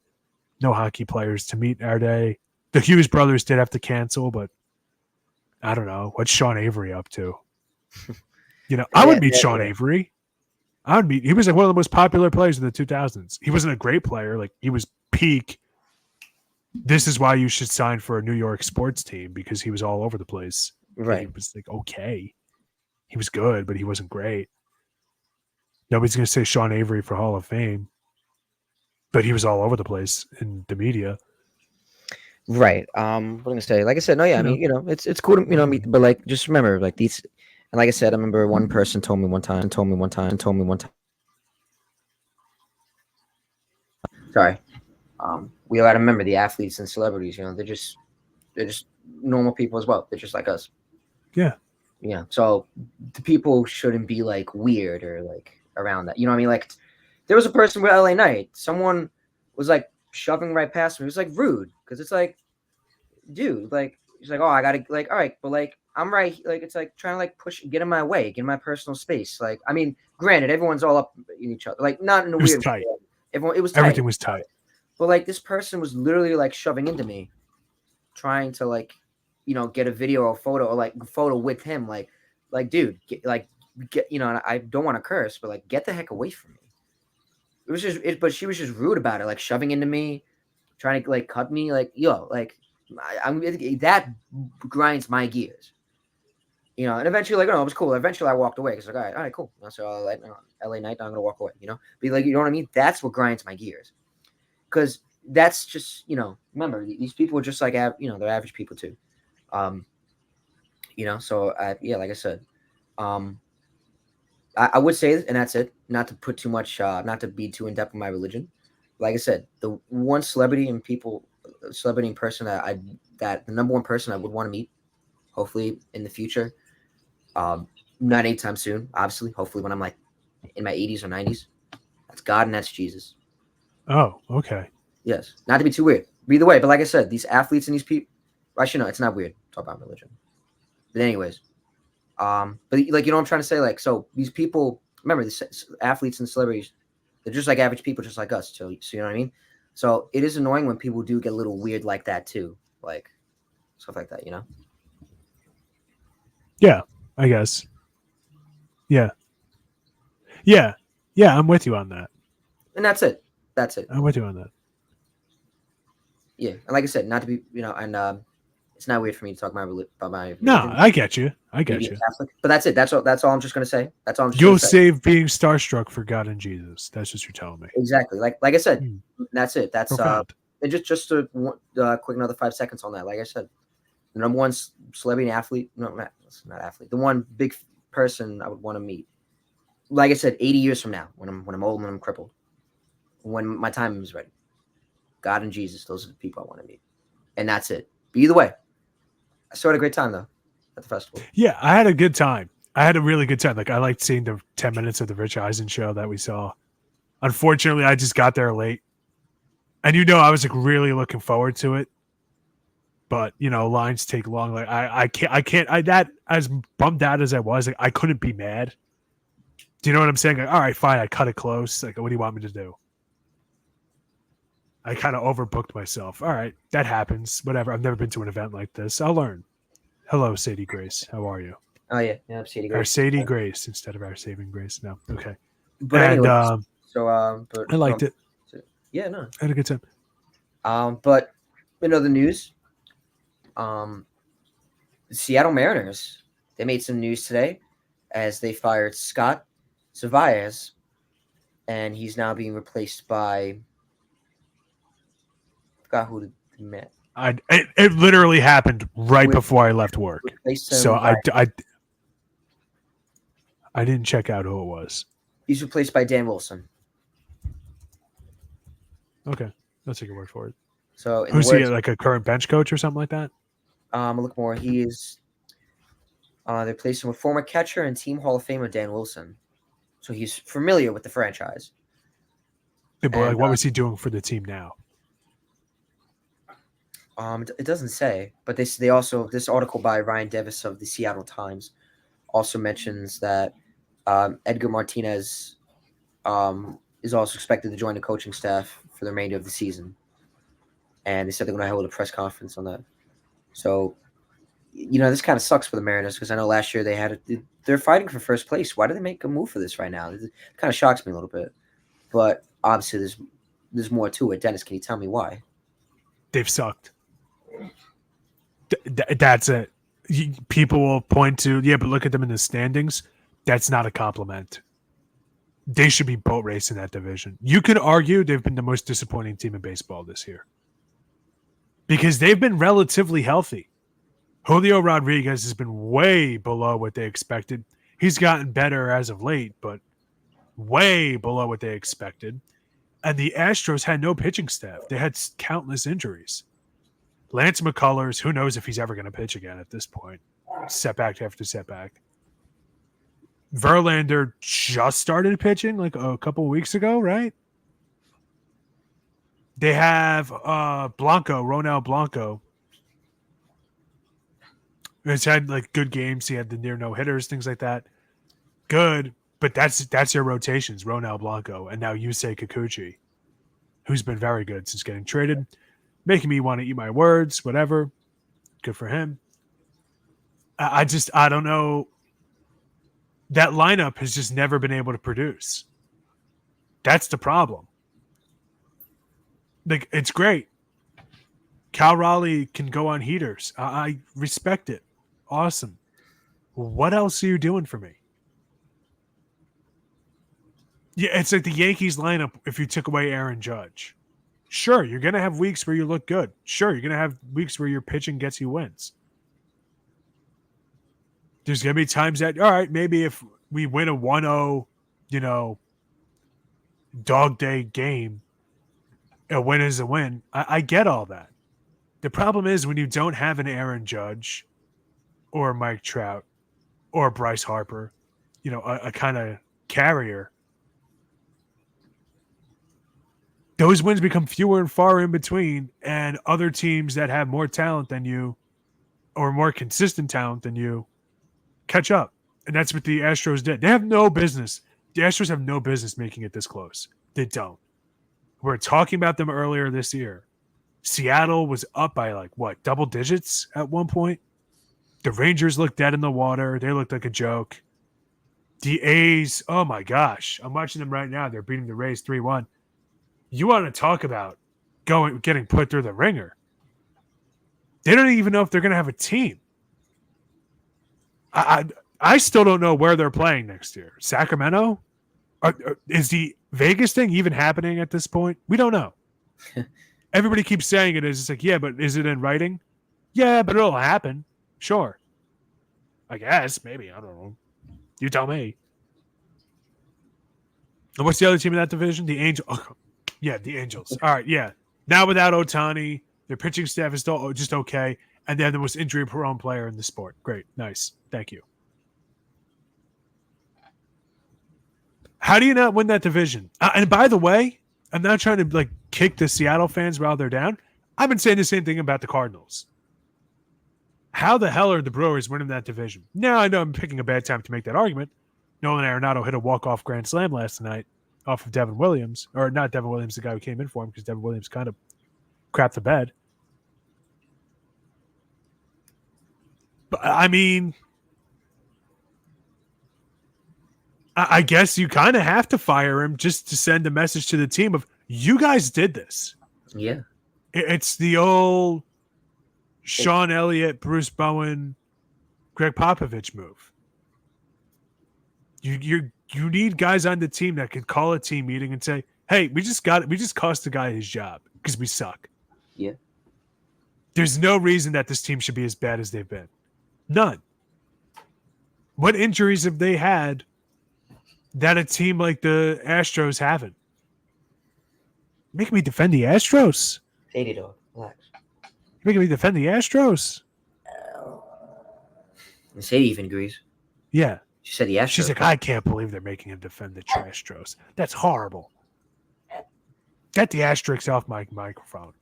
Speaker 2: No hockey players to meet our day. The Hughes brothers did have to cancel, but I don't know. What's Sean Avery up to? I would meet Sean Avery. He was like one of the most popular players in the 2000s. He wasn't a great player. Like he was peak. This is why you should sign for a New York sports team because he was all over the place.
Speaker 1: Right.
Speaker 2: He was like, okay. He was good, but he wasn't great. Nobody's going to say Sean Avery for Hall of Fame, but he was all over the place in the media.
Speaker 1: Right. What I'm going to say, like I said, no, yeah, I mean, it's cool to, meet, but like, just remember, like these, and like I said, I remember one person told me one time. Sorry. We got to remember the athletes and celebrities, they're just normal people as well. They're just like us.
Speaker 2: Yeah.
Speaker 1: Yeah. So the people shouldn't be like weird or like around that. You know what I mean? Like there was a person with LA Knight. Someone was like shoving right past me. It was like rude because it's like, dude, like he's like, oh, I gotta like, all right, but like I'm right. Like it's like trying to like get in my way, get in my personal space. Like I mean, granted, everyone's all up in each other. Like not in a weird
Speaker 2: tight.
Speaker 1: way. It was tight.
Speaker 2: Everything was tight.
Speaker 1: But like this person was literally like shoving into me, trying to like, get a video or photo or like photo with him. Like dude, get and I don't want to curse, but like get the heck away from me. It was just but she was just rude about it, like shoving into me, trying to like cut me, like like that grinds my gears. And eventually, like, it was cool. Eventually, I walked away because, like, all right, cool. So, LA Night, I'm gonna walk away. But like, you know what I mean? That's what grinds my gears, because that's just, remember these people are just like, they're average people too. So like I said, I would say, and that's it. Not to put too much, not to be too in depth with my religion. Like I said, the one celebrity and person that the number one person I would want to meet, hopefully in the future. Not anytime soon, obviously. Hopefully when I'm like in my 80s or 90s. That's God and that's Jesus.
Speaker 2: Oh, okay.
Speaker 1: Yes. Not to be too weird. Either way, but like I said, these athletes and these people, actually, no, it's not weird to talk about religion. But anyways, but like, what I'm trying to say? Like, so these people, remember, these athletes and celebrities, they're just like average people, just like us. So you know what I mean? So it is annoying when people do get a little weird like that too. Like stuff like that,
Speaker 2: Yeah, I guess. Yeah. I'm with you on that.
Speaker 1: And that's it.
Speaker 2: I'm with you on that.
Speaker 1: Yeah, and like I said, not to be, and it's not weird for me to talk about my religion.
Speaker 2: No, I get you.
Speaker 1: Catholic, but that's it. That's all I'm just gonna say. That's all I'm just
Speaker 2: You'll save being starstruck for God and Jesus. That's what you're telling me.
Speaker 1: Exactly. Like I said, that's it. That's and just a quick another 5 seconds on that. Like I said, The number one celebrity and athlete. No, not athlete. The one big person I would want to meet. Like I said, 80 years from now, when I'm old and I'm crippled, when my time is ready. God and Jesus, those are the people I want to meet, and that's it. But either way, I still had a great time though at the festival.
Speaker 2: Yeah, I had a good time. I had a really good time. Like I liked seeing the 10 minutes of the Rich Eisen show that we saw. Unfortunately, I just got there late. And I was like really looking forward to it. But lines take long. Like I can't that as bummed out as I was, like I couldn't be mad. Do you know what I'm saying? Like, all right, fine, I cut it close. Like, what do you want me to do? I kind of overbooked myself. All right, that happens. Whatever. I've never been to an event like this. I'll learn. Hello, Sadie Grace. How are you?
Speaker 1: Oh yeah, Sadie Grace.
Speaker 2: Our Sadie Grace instead of our saving grace. No, okay.
Speaker 1: But anyway,
Speaker 2: but I liked it.
Speaker 1: Yeah, no,
Speaker 2: I had a good time.
Speaker 1: But in other news, the Seattle Mariners, they made some news today as they fired Scott Zavires, and he's now being replaced by. I forgot who the man.
Speaker 2: It literally happened right before I left work, so I didn't check out who it was.
Speaker 1: He's replaced by Dan Wilson.
Speaker 2: Okay, I'll take your word for it.
Speaker 1: So
Speaker 2: who's he? Like a current bench coach or something like that?
Speaker 1: Look more. He is. They replaced him with former catcher and team Hall of Famer Dan Wilson, so he's familiar with the franchise.
Speaker 2: Yeah, but what was he doing for the team now?
Speaker 1: It doesn't say, but they also, this article by Ryan Davis of the Seattle Times also mentions that Edgar Martinez is also expected to join the coaching staff for the remainder of the season, and they said they're going to hold a press conference on that. So, this kind of sucks for the Mariners because I know last year they're fighting for first place. Why do they make a move for this right now? It kind of shocks me a little bit, but obviously there's more to it. Dennis, can you tell me why?
Speaker 2: They've sucked. That's it. People will point to, but look at them in the standings. That's not a compliment. They should be boat racing that division. You could argue they've been the most disappointing team in baseball this year because they've been relatively healthy. Julio Rodriguez has been way below what they expected. He's gotten better as of late, but way below what they expected. And the Astros had no pitching staff. They had countless injuries. Lance McCullers, who knows if he's ever going to pitch again at this point. Setback after setback. Verlander just started pitching like a couple of weeks ago, right? They have Ronel Blanco. He's had like good games. He had the near no hitters, things like that. Good, but that's your rotations, Ronel Blanco, and now Yusei Kikuchi, who's been very good since getting traded, making me want to eat my words. Whatever, good for him. I don't know. That lineup has just never been able to produce. That's the problem. Like, it's great. Cal Raleigh can go on heaters. I respect it. Awesome. What else are you doing for me? Yeah, it's like the Yankees lineup if you took away Aaron Judge. Sure, you're going to have weeks where you look good. Sure, you're going to have weeks where your pitching gets you wins. There's going to be times that, all right, maybe if we win a 1-0, dog day game, a win is a win. I get all that. The problem is when you don't have an Aaron Judge or Mike Trout or Bryce Harper, a kind of carrier, those wins become fewer and far in between, and other teams that have more talent than you or more consistent talent than you catch up. And that's what the Astros did. They have no business. The Astros have no business making it this close. They don't. We were talking about them earlier this year. Seattle was up by double digits at one point. The Rangers looked dead in the water. They looked like a joke. The A's, oh my gosh. I'm watching them right now. They're beating the Rays 3-1. You want to talk about getting put through the ringer. They don't even know if they're going to have a team. I still don't know where they're playing next year. Sacramento? Is the Vegas thing even happening at this point? We don't know. Everybody keeps saying it is. It's like, yeah, but is it in writing? Yeah, but it'll happen. Sure. I guess. Maybe. I don't know. You tell me. And what's the other team in that division? The Angels. Oh, yeah, the Angels. All right, yeah. Now without Ohtani, their pitching staff is still just okay. And they're the most injury-prone player in the sport. Great. Nice. Thank you. How do you not win that division? And by the way, I'm not trying to kick the Seattle fans while they're down. I've been saying the same thing about the Cardinals. How the hell are the Brewers winning that division? Now I know I'm picking a bad time to make that argument. Nolan Arenado hit a walk-off grand slam last night off of Devin Williams. Or not Devin Williams, the guy who came in for him, because Devin Williams kind of crapped the bed. But, I mean, I guess you kind of have to fire him just to send a message to the team of, you guys did this.
Speaker 1: Yeah.
Speaker 2: It's the old Sean Elliott, Bruce Bowen, Greg Popovich move. You need guys on the team that can call a team meeting and say, "Hey, we just cost the guy his job because we suck."
Speaker 1: Yeah.
Speaker 2: There's no reason that this team should be as bad as they've been. None. What injuries have they had that a team like the Astros haven't? Making me defend the Astros.
Speaker 1: Sadie dog, relax.
Speaker 2: You're making me defend the Astros.
Speaker 1: And Sadie even agrees.
Speaker 2: Yeah.
Speaker 1: She said the Astros.
Speaker 2: She's like, I can't believe they're making him defend the Astros. That's horrible. Get the asterisks off my microphone.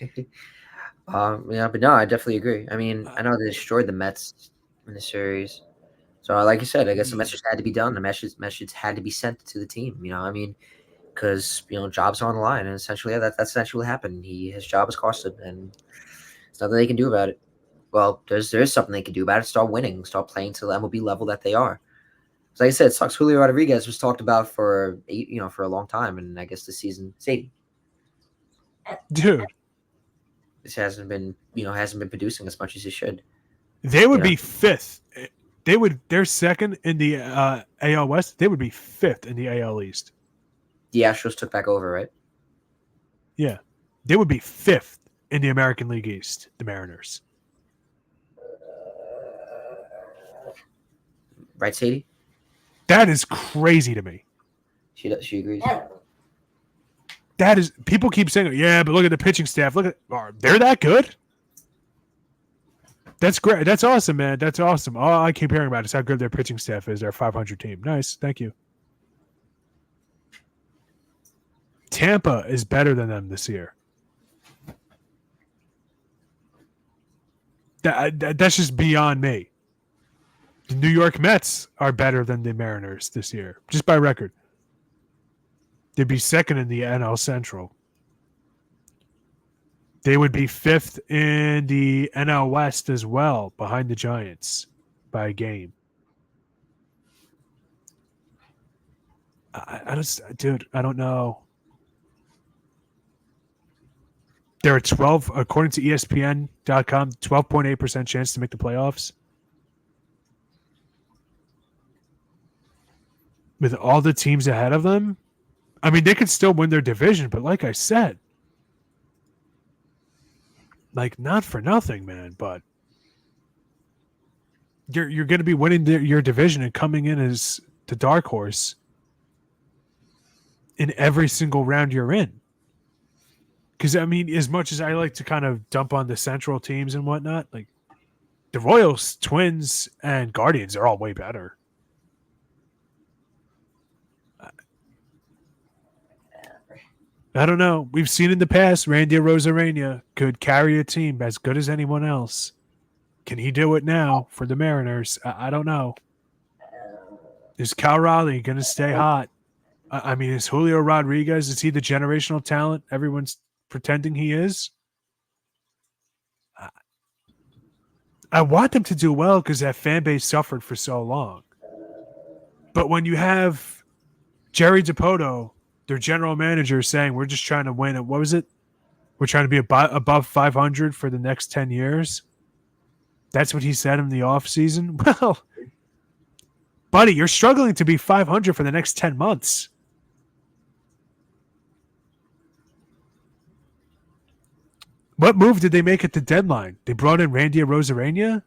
Speaker 1: Yeah, but no, I definitely agree. I mean, I know they destroyed the Mets in the series. So, like you said, I guess the message had to be done. The message had to be sent to the team. I mean, because jobs are on the line, and essentially, that's essentially what happened. His job was costed, and there's nothing they can do about it. Well, there is something they can do about it. Start winning. Start playing to the MLB level that they are. So, like I said, it sucks. Julio Rodriguez was talked about for a long time, and I guess this season, Sadie,
Speaker 2: dude,
Speaker 1: this hasn't been producing as much as he should.
Speaker 2: They would be fifth. They're second in the AL West. They would be fifth in the AL East.
Speaker 1: The Astros took back over, right?
Speaker 2: Yeah, they would be fifth in the American League East. The Mariners.
Speaker 1: Right, Sadie?
Speaker 2: That is crazy to me.
Speaker 1: She agrees.
Speaker 2: That is, people keep saying, yeah, but look at the pitching staff. They're that good? That's great. That's awesome, man. That's awesome. All I keep hearing about is how good their pitching staff is. Their 500 team. Nice. Thank you. Tampa is better than them this year. That's just beyond me. The New York Mets are better than the Mariners this year, just by record. They'd be second in the NL Central. They would be fifth in the NL West as well, behind the Giants by a game. I don't know. They're a 12, according to ESPN.com, 12.8% chance to make the playoffs. With all the teams ahead of them, I mean, they could still win their division, but like I said, not for nothing, man, but you're going to be winning your division and coming in as the dark horse in every single round you're in. Because, I mean, as much as I like to kind of dump on the Central teams and whatnot, the Royals, Twins, and Guardians are all way better. I don't know. We've seen in the past, Randy Arozarena could carry a team as good as anyone else. Can he do it now for the Mariners? I don't know. Is Cal Raleigh going to stay hot? I mean, is Julio Rodriguez, is he the generational talent everyone's pretending he is? I want them to do well because that fan base suffered for so long. But when you have Jerry Dipoto, their general manager, saying we're just trying to win. What was it? We're trying to be above 500 for the next 10 years. That's what he said in the offseason. Well, buddy, you're struggling to be 500 for the next 10 months. What move did they make at the deadline? They brought in Randy Arozarena.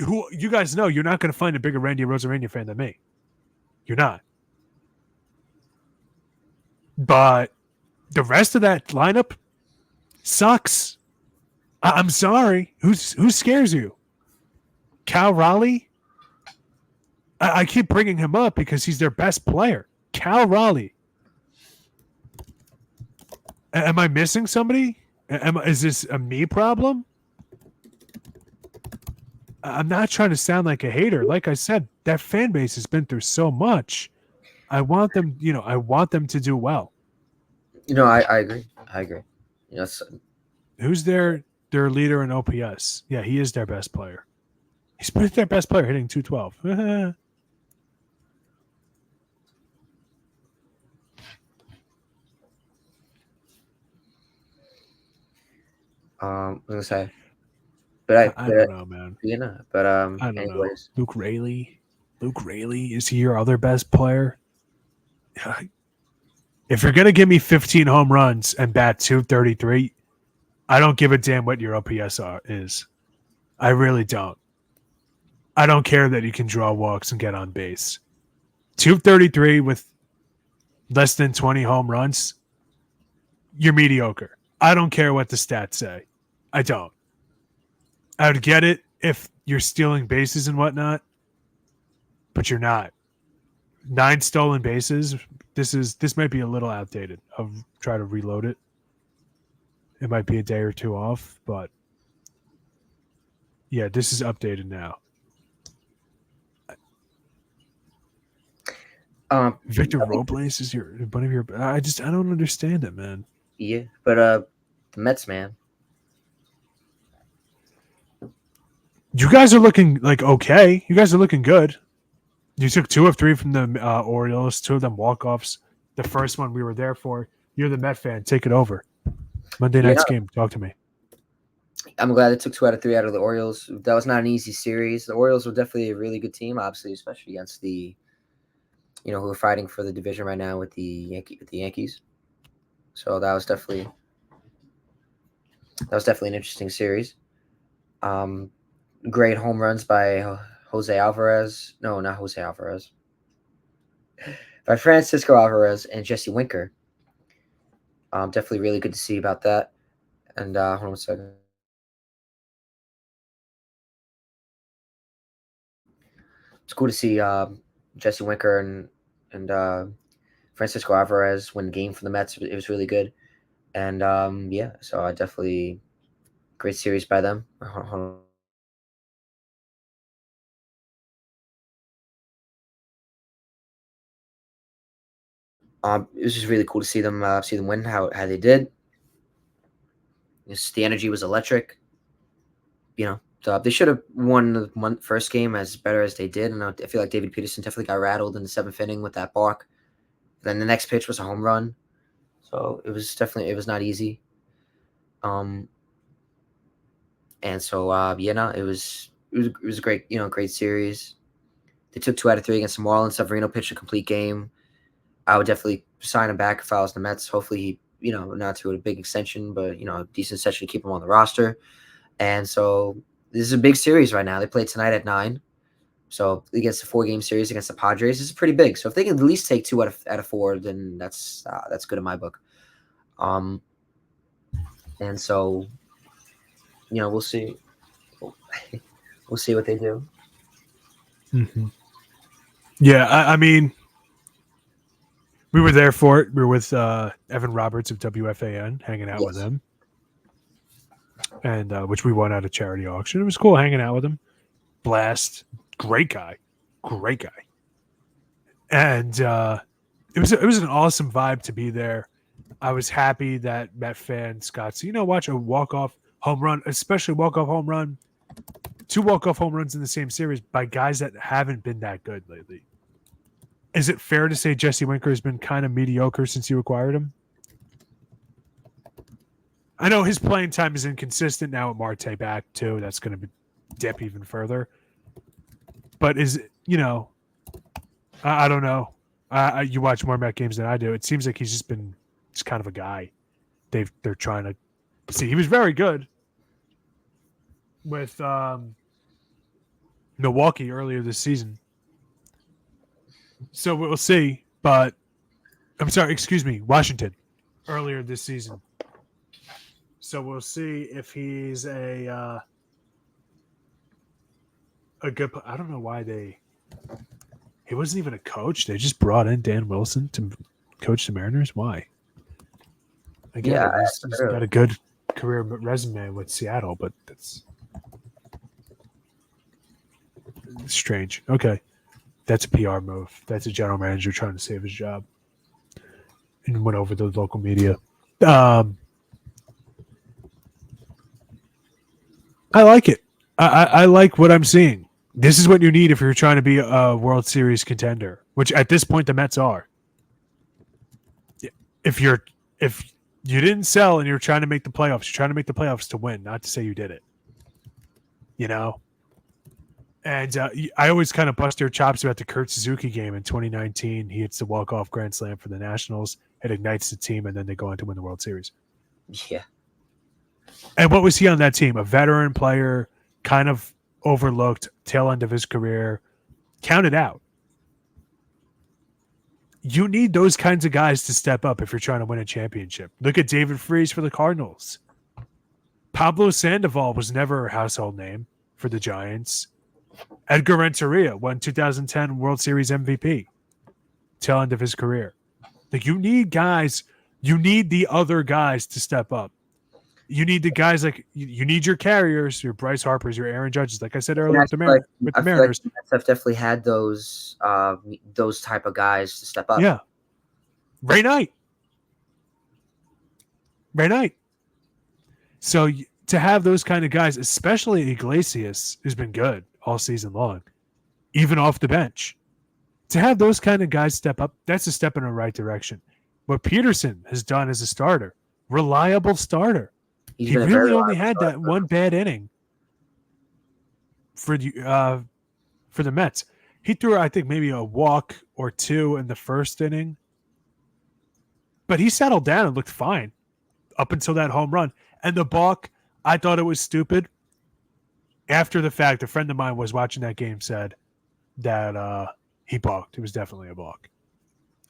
Speaker 2: Who you guys know? You're not going to find a bigger Randy Arozarena fan than me. You're not. But the rest of that lineup sucks. I'm sorry. Who scares you? Cal Raleigh? I keep bringing him up because he's their best player. Cal Raleigh. Am I missing somebody? Is this a me problem? I'm not trying to sound like a hater. Like I said, that fan base has been through so much. I want them, I want them to do well.
Speaker 1: I agree.
Speaker 2: Who's their leader in OPS? Yeah, he is their best player. He's their best player, hitting 212.
Speaker 1: I'm gonna say, but
Speaker 2: I don't know, man.
Speaker 1: But
Speaker 2: I don't
Speaker 1: anyways,
Speaker 2: know. Luke Raley, is he your other best player? If you're gonna give me 15 home runs and bat 233, I don't give a damn what your OPS is. I really don't. I don't care that you can draw walks and get on base. 233 with less than 20 home runs, you're mediocre. I don't care what the stats say. I don't. I would get it if you're stealing bases and whatnot, but you're not. 9 stolen bases. This might be a little outdated. I'll try to reload it. It might be a day or two off, but yeah, this is updated now. Victor Robles is one of your. I don't understand it, man.
Speaker 1: Yeah, but the Mets, man.
Speaker 2: You guys are looking like okay. You guys are looking good. You took 2 of 3 from the Orioles, 2 of them walk-offs. The first one we were there for. You're the Met fan. Take it over. Monday night's game. Talk to me.
Speaker 1: I'm glad they took 2 out of 3 out of the Orioles. That was not an easy series. The Orioles were definitely a really good team, obviously, especially against the, who are fighting for the division right now with the Yankees. So that was definitely an interesting series. Great home runs by Jose Alvarez. No, not Jose Alvarez. By Francisco Alvarez and Jesse Winker. Definitely really good to see about that. And hold on a second. It's cool to see Jesse Winker and Francisco Alvarez win the game for the Mets. It was really good. And so I definitely great series by them. Hold on. It was just really cool to see them win how they did. The energy was electric. So they should have won the first game as better as they did, and I feel like David Peterson definitely got rattled in the 7th inning with that balk. Then the next pitch was a home run, so it was not easy. And so it was a great great series. They took 2 out of 3 against the Marlins. Severino pitched a complete game. I would definitely sign him back if I was the Mets. Hopefully, not to a big extension, but a decent extension to keep him on the roster. And so this is a big series right now. They play tonight at 9. So against a 4-game series against the Padres, this is pretty big. So if they can at least take 2 out of 4, then that's good in my book. And so we'll see. We'll see what they do.
Speaker 2: Mm-hmm. Yeah, I mean, we were there for it. We were with Evan Roberts of WFAN, hanging out with him, and which we won at a charity auction. It was cool hanging out with him. Blast, great guy, and it was an awesome vibe to be there. I was happy that Met fans got to watch a walk-off home run, especially walk-off home run, 2 walk-off home runs in the same series by guys that haven't been that good lately. Is it fair to say Jesse Winker has been kind of mediocre since you acquired him? I know his playing time is inconsistent now with Marte back too. That's going to dip even further. But I don't know. You watch more Met games than I do. It seems like he's just kind of a guy. They're trying to See, he was very good with Milwaukee earlier this season. So we'll see. But I'm sorry, excuse me, Washington earlier this season. So we'll see if he's a good. I don't know why he wasn't even a coach. They just brought in Dan Wilson to coach the Mariners. Why? I get it. He's got a good career resume with Seattle, but that's strange. Okay. That's a PR move. That's a general manager trying to save his job and went over the local media. I like it. I like what I'm seeing. This is what you need if you're trying to be a World Series contender, which at this point the Mets are. If you didn't sell and you're trying to make the playoffs, you're trying to make the playoffs to win, not to say you did it. You know? And I always kind of bust their chops about the Kurt Suzuki game in 2019. He hits the walk-off grand slam for the Nationals. It ignites the team, and then they go on to win the World Series.
Speaker 1: Yeah.
Speaker 2: And what was he on that team? A veteran player, kind of overlooked, tail end of his career, counted out. You need those kinds of guys to step up if you're trying to win a championship. Look at David Freese for the Cardinals. Pablo Sandoval was never a household name for the Giants. Edgar Renteria won 2010 World Series MVP. Tail end of his career. Like, you need guys, you need the other guys to step up. You need the guys like you need your carriers, your Bryce Harpers, your Aaron Judges. Like I said earlier with the Mariners.
Speaker 1: Like have definitely had those type of guys to step up.
Speaker 2: Yeah. Ray Knight. So to have those kind of guys, especially Iglesias, who's been good all season long, even off the bench, to have those kind of guys step up, that's a step in the right direction. What Peterson has done as a starter, reliable starter. He really only had that one bad inning for the Mets. He threw, I think, maybe a walk or two in the first inning, but he settled down and looked fine up until that home run. And the balk, I thought it was stupid. After the fact, a friend of mine was watching that game, said that he balked. It was definitely a balk.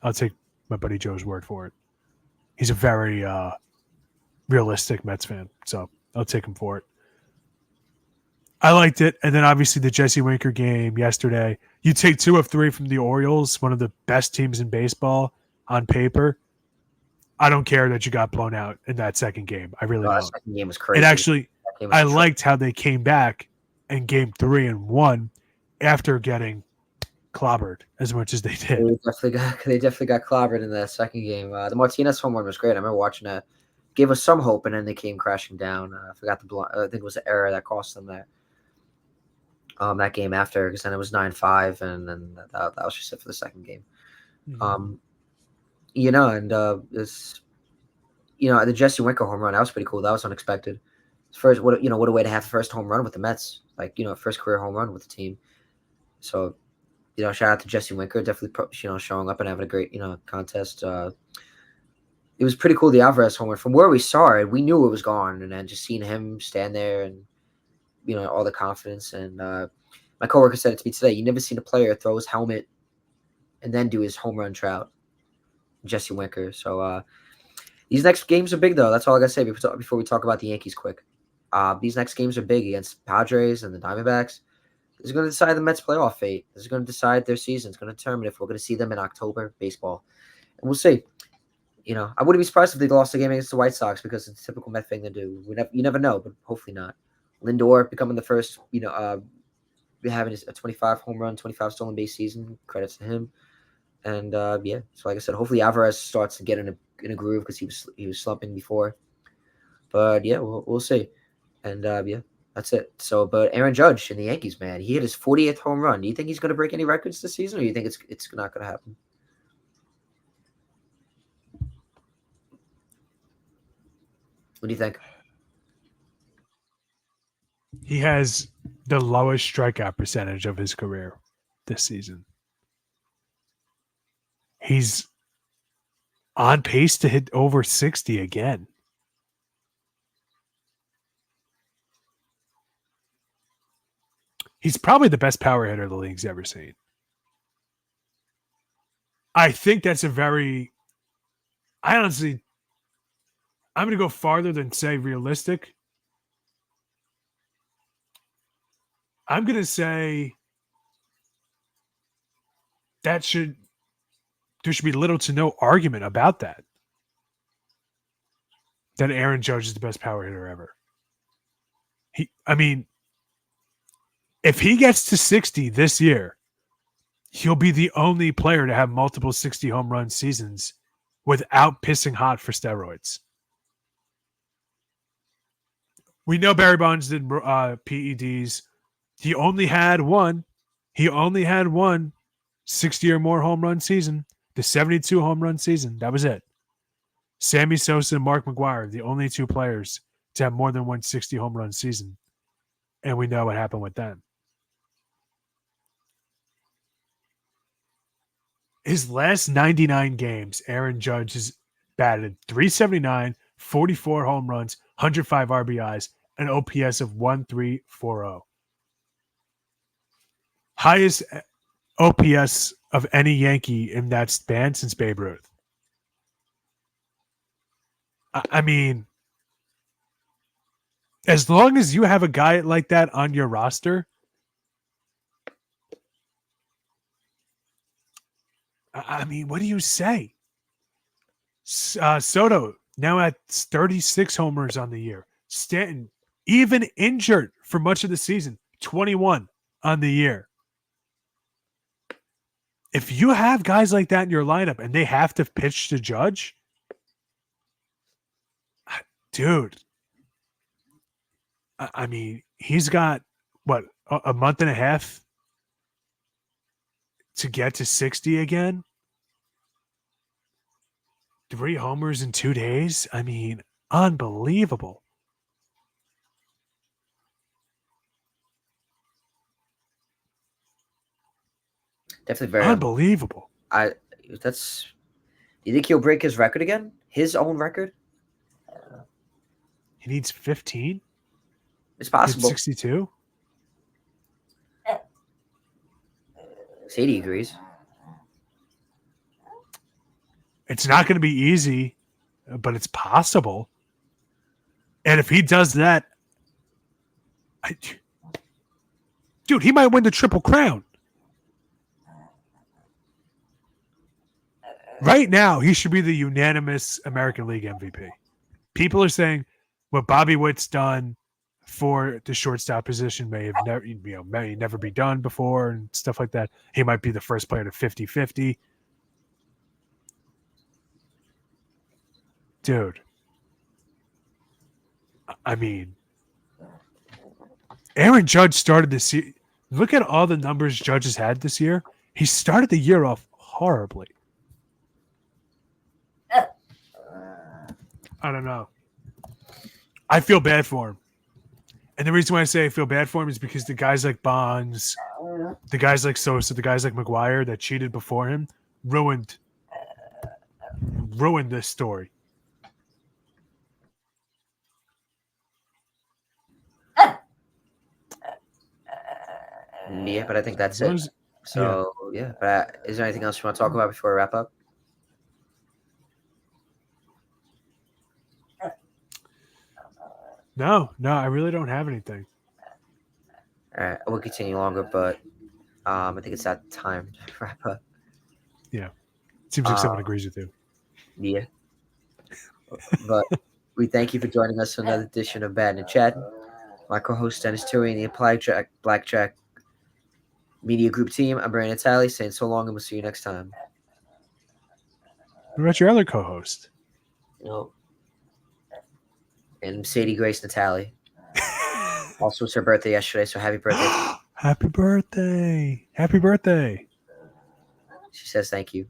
Speaker 2: I'll take my buddy Joe's word for it. He's a very realistic Mets fan, so I'll take him for it. I liked it. And then obviously the Jesse Winker game yesterday. You take 2 of 3 from the Orioles, one of the best teams in baseball on paper. I don't care that you got blown out in that second game. I really don't. That
Speaker 1: second game was crazy.
Speaker 2: It actually, I liked how they came back in game 3 and won after getting clobbered as much as they did.
Speaker 1: They definitely got clobbered in that second game. The Martinez home run was great. I remember watching that. Gave us some hope, and then they came crashing down. I forgot I think it was the error that cost them that game after, because then it was 9-5, and then that was just it for the second game. Mm-hmm. The Jesse Winker home run, that was pretty cool. That was unexpected. What a way to have the first home run with the Mets, first career home run with the team. So, shout out to Jesse Winker, definitely, showing up and having a great, contest. It was pretty cool, the Alvarez home run. From where we saw it, we knew it was gone, and then just seeing him stand there and, all the confidence. And my coworker said it to me today. You never seen a player throw his helmet and then do his home run trout. Jesse Winker. So these next games are big, though. That's all I got to say before we talk about the Yankees quick. These next games are big against Padres and the Diamondbacks. This is going to decide the Mets' playoff fate. This is going to decide their season. It's going to determine if we're going to see them in October baseball. And we'll see. I wouldn't be surprised if they lost the game against the White Sox, because it's a typical Met thing to do. You never know, but hopefully not. Lindor becoming the first, having a 25 home run, 25 stolen base season. Credits to him. And so like I said, hopefully Alvarez starts to get in a groove, because he was slumping before. But yeah, we'll see. And that's it. So, but Aaron Judge and the Yankees, man, he hit his 40th home run. Do you think he's going to break any records this season, or do you think it's not going to happen? What do you think?
Speaker 2: He has the lowest strikeout percentage of his career this season. He's on pace to hit over 60 again. He's probably the best power hitter the league's ever seen. I think that's I'm going to go farther than say realistic. I'm going to say there should be little to no argument about that Aaron Judge is the best power hitter ever. If he gets to 60 this year, he'll be the only player to have multiple 60 home run seasons without pissing hot for steroids. We know Barry Bonds did PEDs. He only had one 60 or more home run season, the 72 home run season. That was it. Sammy Sosa and Mark McGwire, the only two players to have more than 160 home run season. And we know what happened with them. His last 99 games, Aaron Judge has batted .379, 44 home runs, 105 RBIs, an OPS of 1.340. Highest OPS of any Yankee in that span since Babe Ruth. I mean, as long as you have a guy like that on your roster, I mean, what do you say? Soto now at 36 homers on the year. Stanton, even injured for much of the season, 21 on the year. If you have guys like that in your lineup and they have to pitch to Judge, dude, I mean, he's got, what, a month and a half to get to 60 again? 3 homers in 2 days? I mean, unbelievable.
Speaker 1: Definitely very
Speaker 2: unbelievable.
Speaker 1: Do you think he'll break his record again? His own record?
Speaker 2: He needs 15?
Speaker 1: It's possible.
Speaker 2: 62?
Speaker 1: Sadie agrees.
Speaker 2: It's not going to be easy, but it's possible. And if he does that, dude, he might win the Triple Crown. Right now, he should be the unanimous American League MVP. People are saying what Bobby Witt's done for the shortstop position may never be done before and stuff like that. He might be the first player to 50-50. Dude, I mean, Aaron Judge started this year. Look at all the numbers Judge has had this year. He started the year off horribly. I don't know. I feel bad for him. And the reason why I say I feel bad for him is because the guys like Bonds, the guys like Sosa, the guys like McGwire that cheated before him ruined this story.
Speaker 1: Yeah, but I think that's it. So, yeah. But is there anything else you want to talk about before we wrap up?
Speaker 2: No, I really don't have anything.
Speaker 1: All right, I will continue longer, but I think it's that time to wrap up.
Speaker 2: Yeah, seems like someone agrees with you.
Speaker 1: Yeah, but we thank you for joining us for another edition of Battin and Chattin. My co-host Denis Tuohy and the Blackjack Media Group team. I'm Brandon Natale saying so long, and we'll see you next time.
Speaker 2: What about your other co-host?
Speaker 1: No. And Sadie Grace Natale. Also, it's her birthday yesterday, so happy birthday.
Speaker 2: Happy birthday. Happy birthday.
Speaker 1: She says thank you.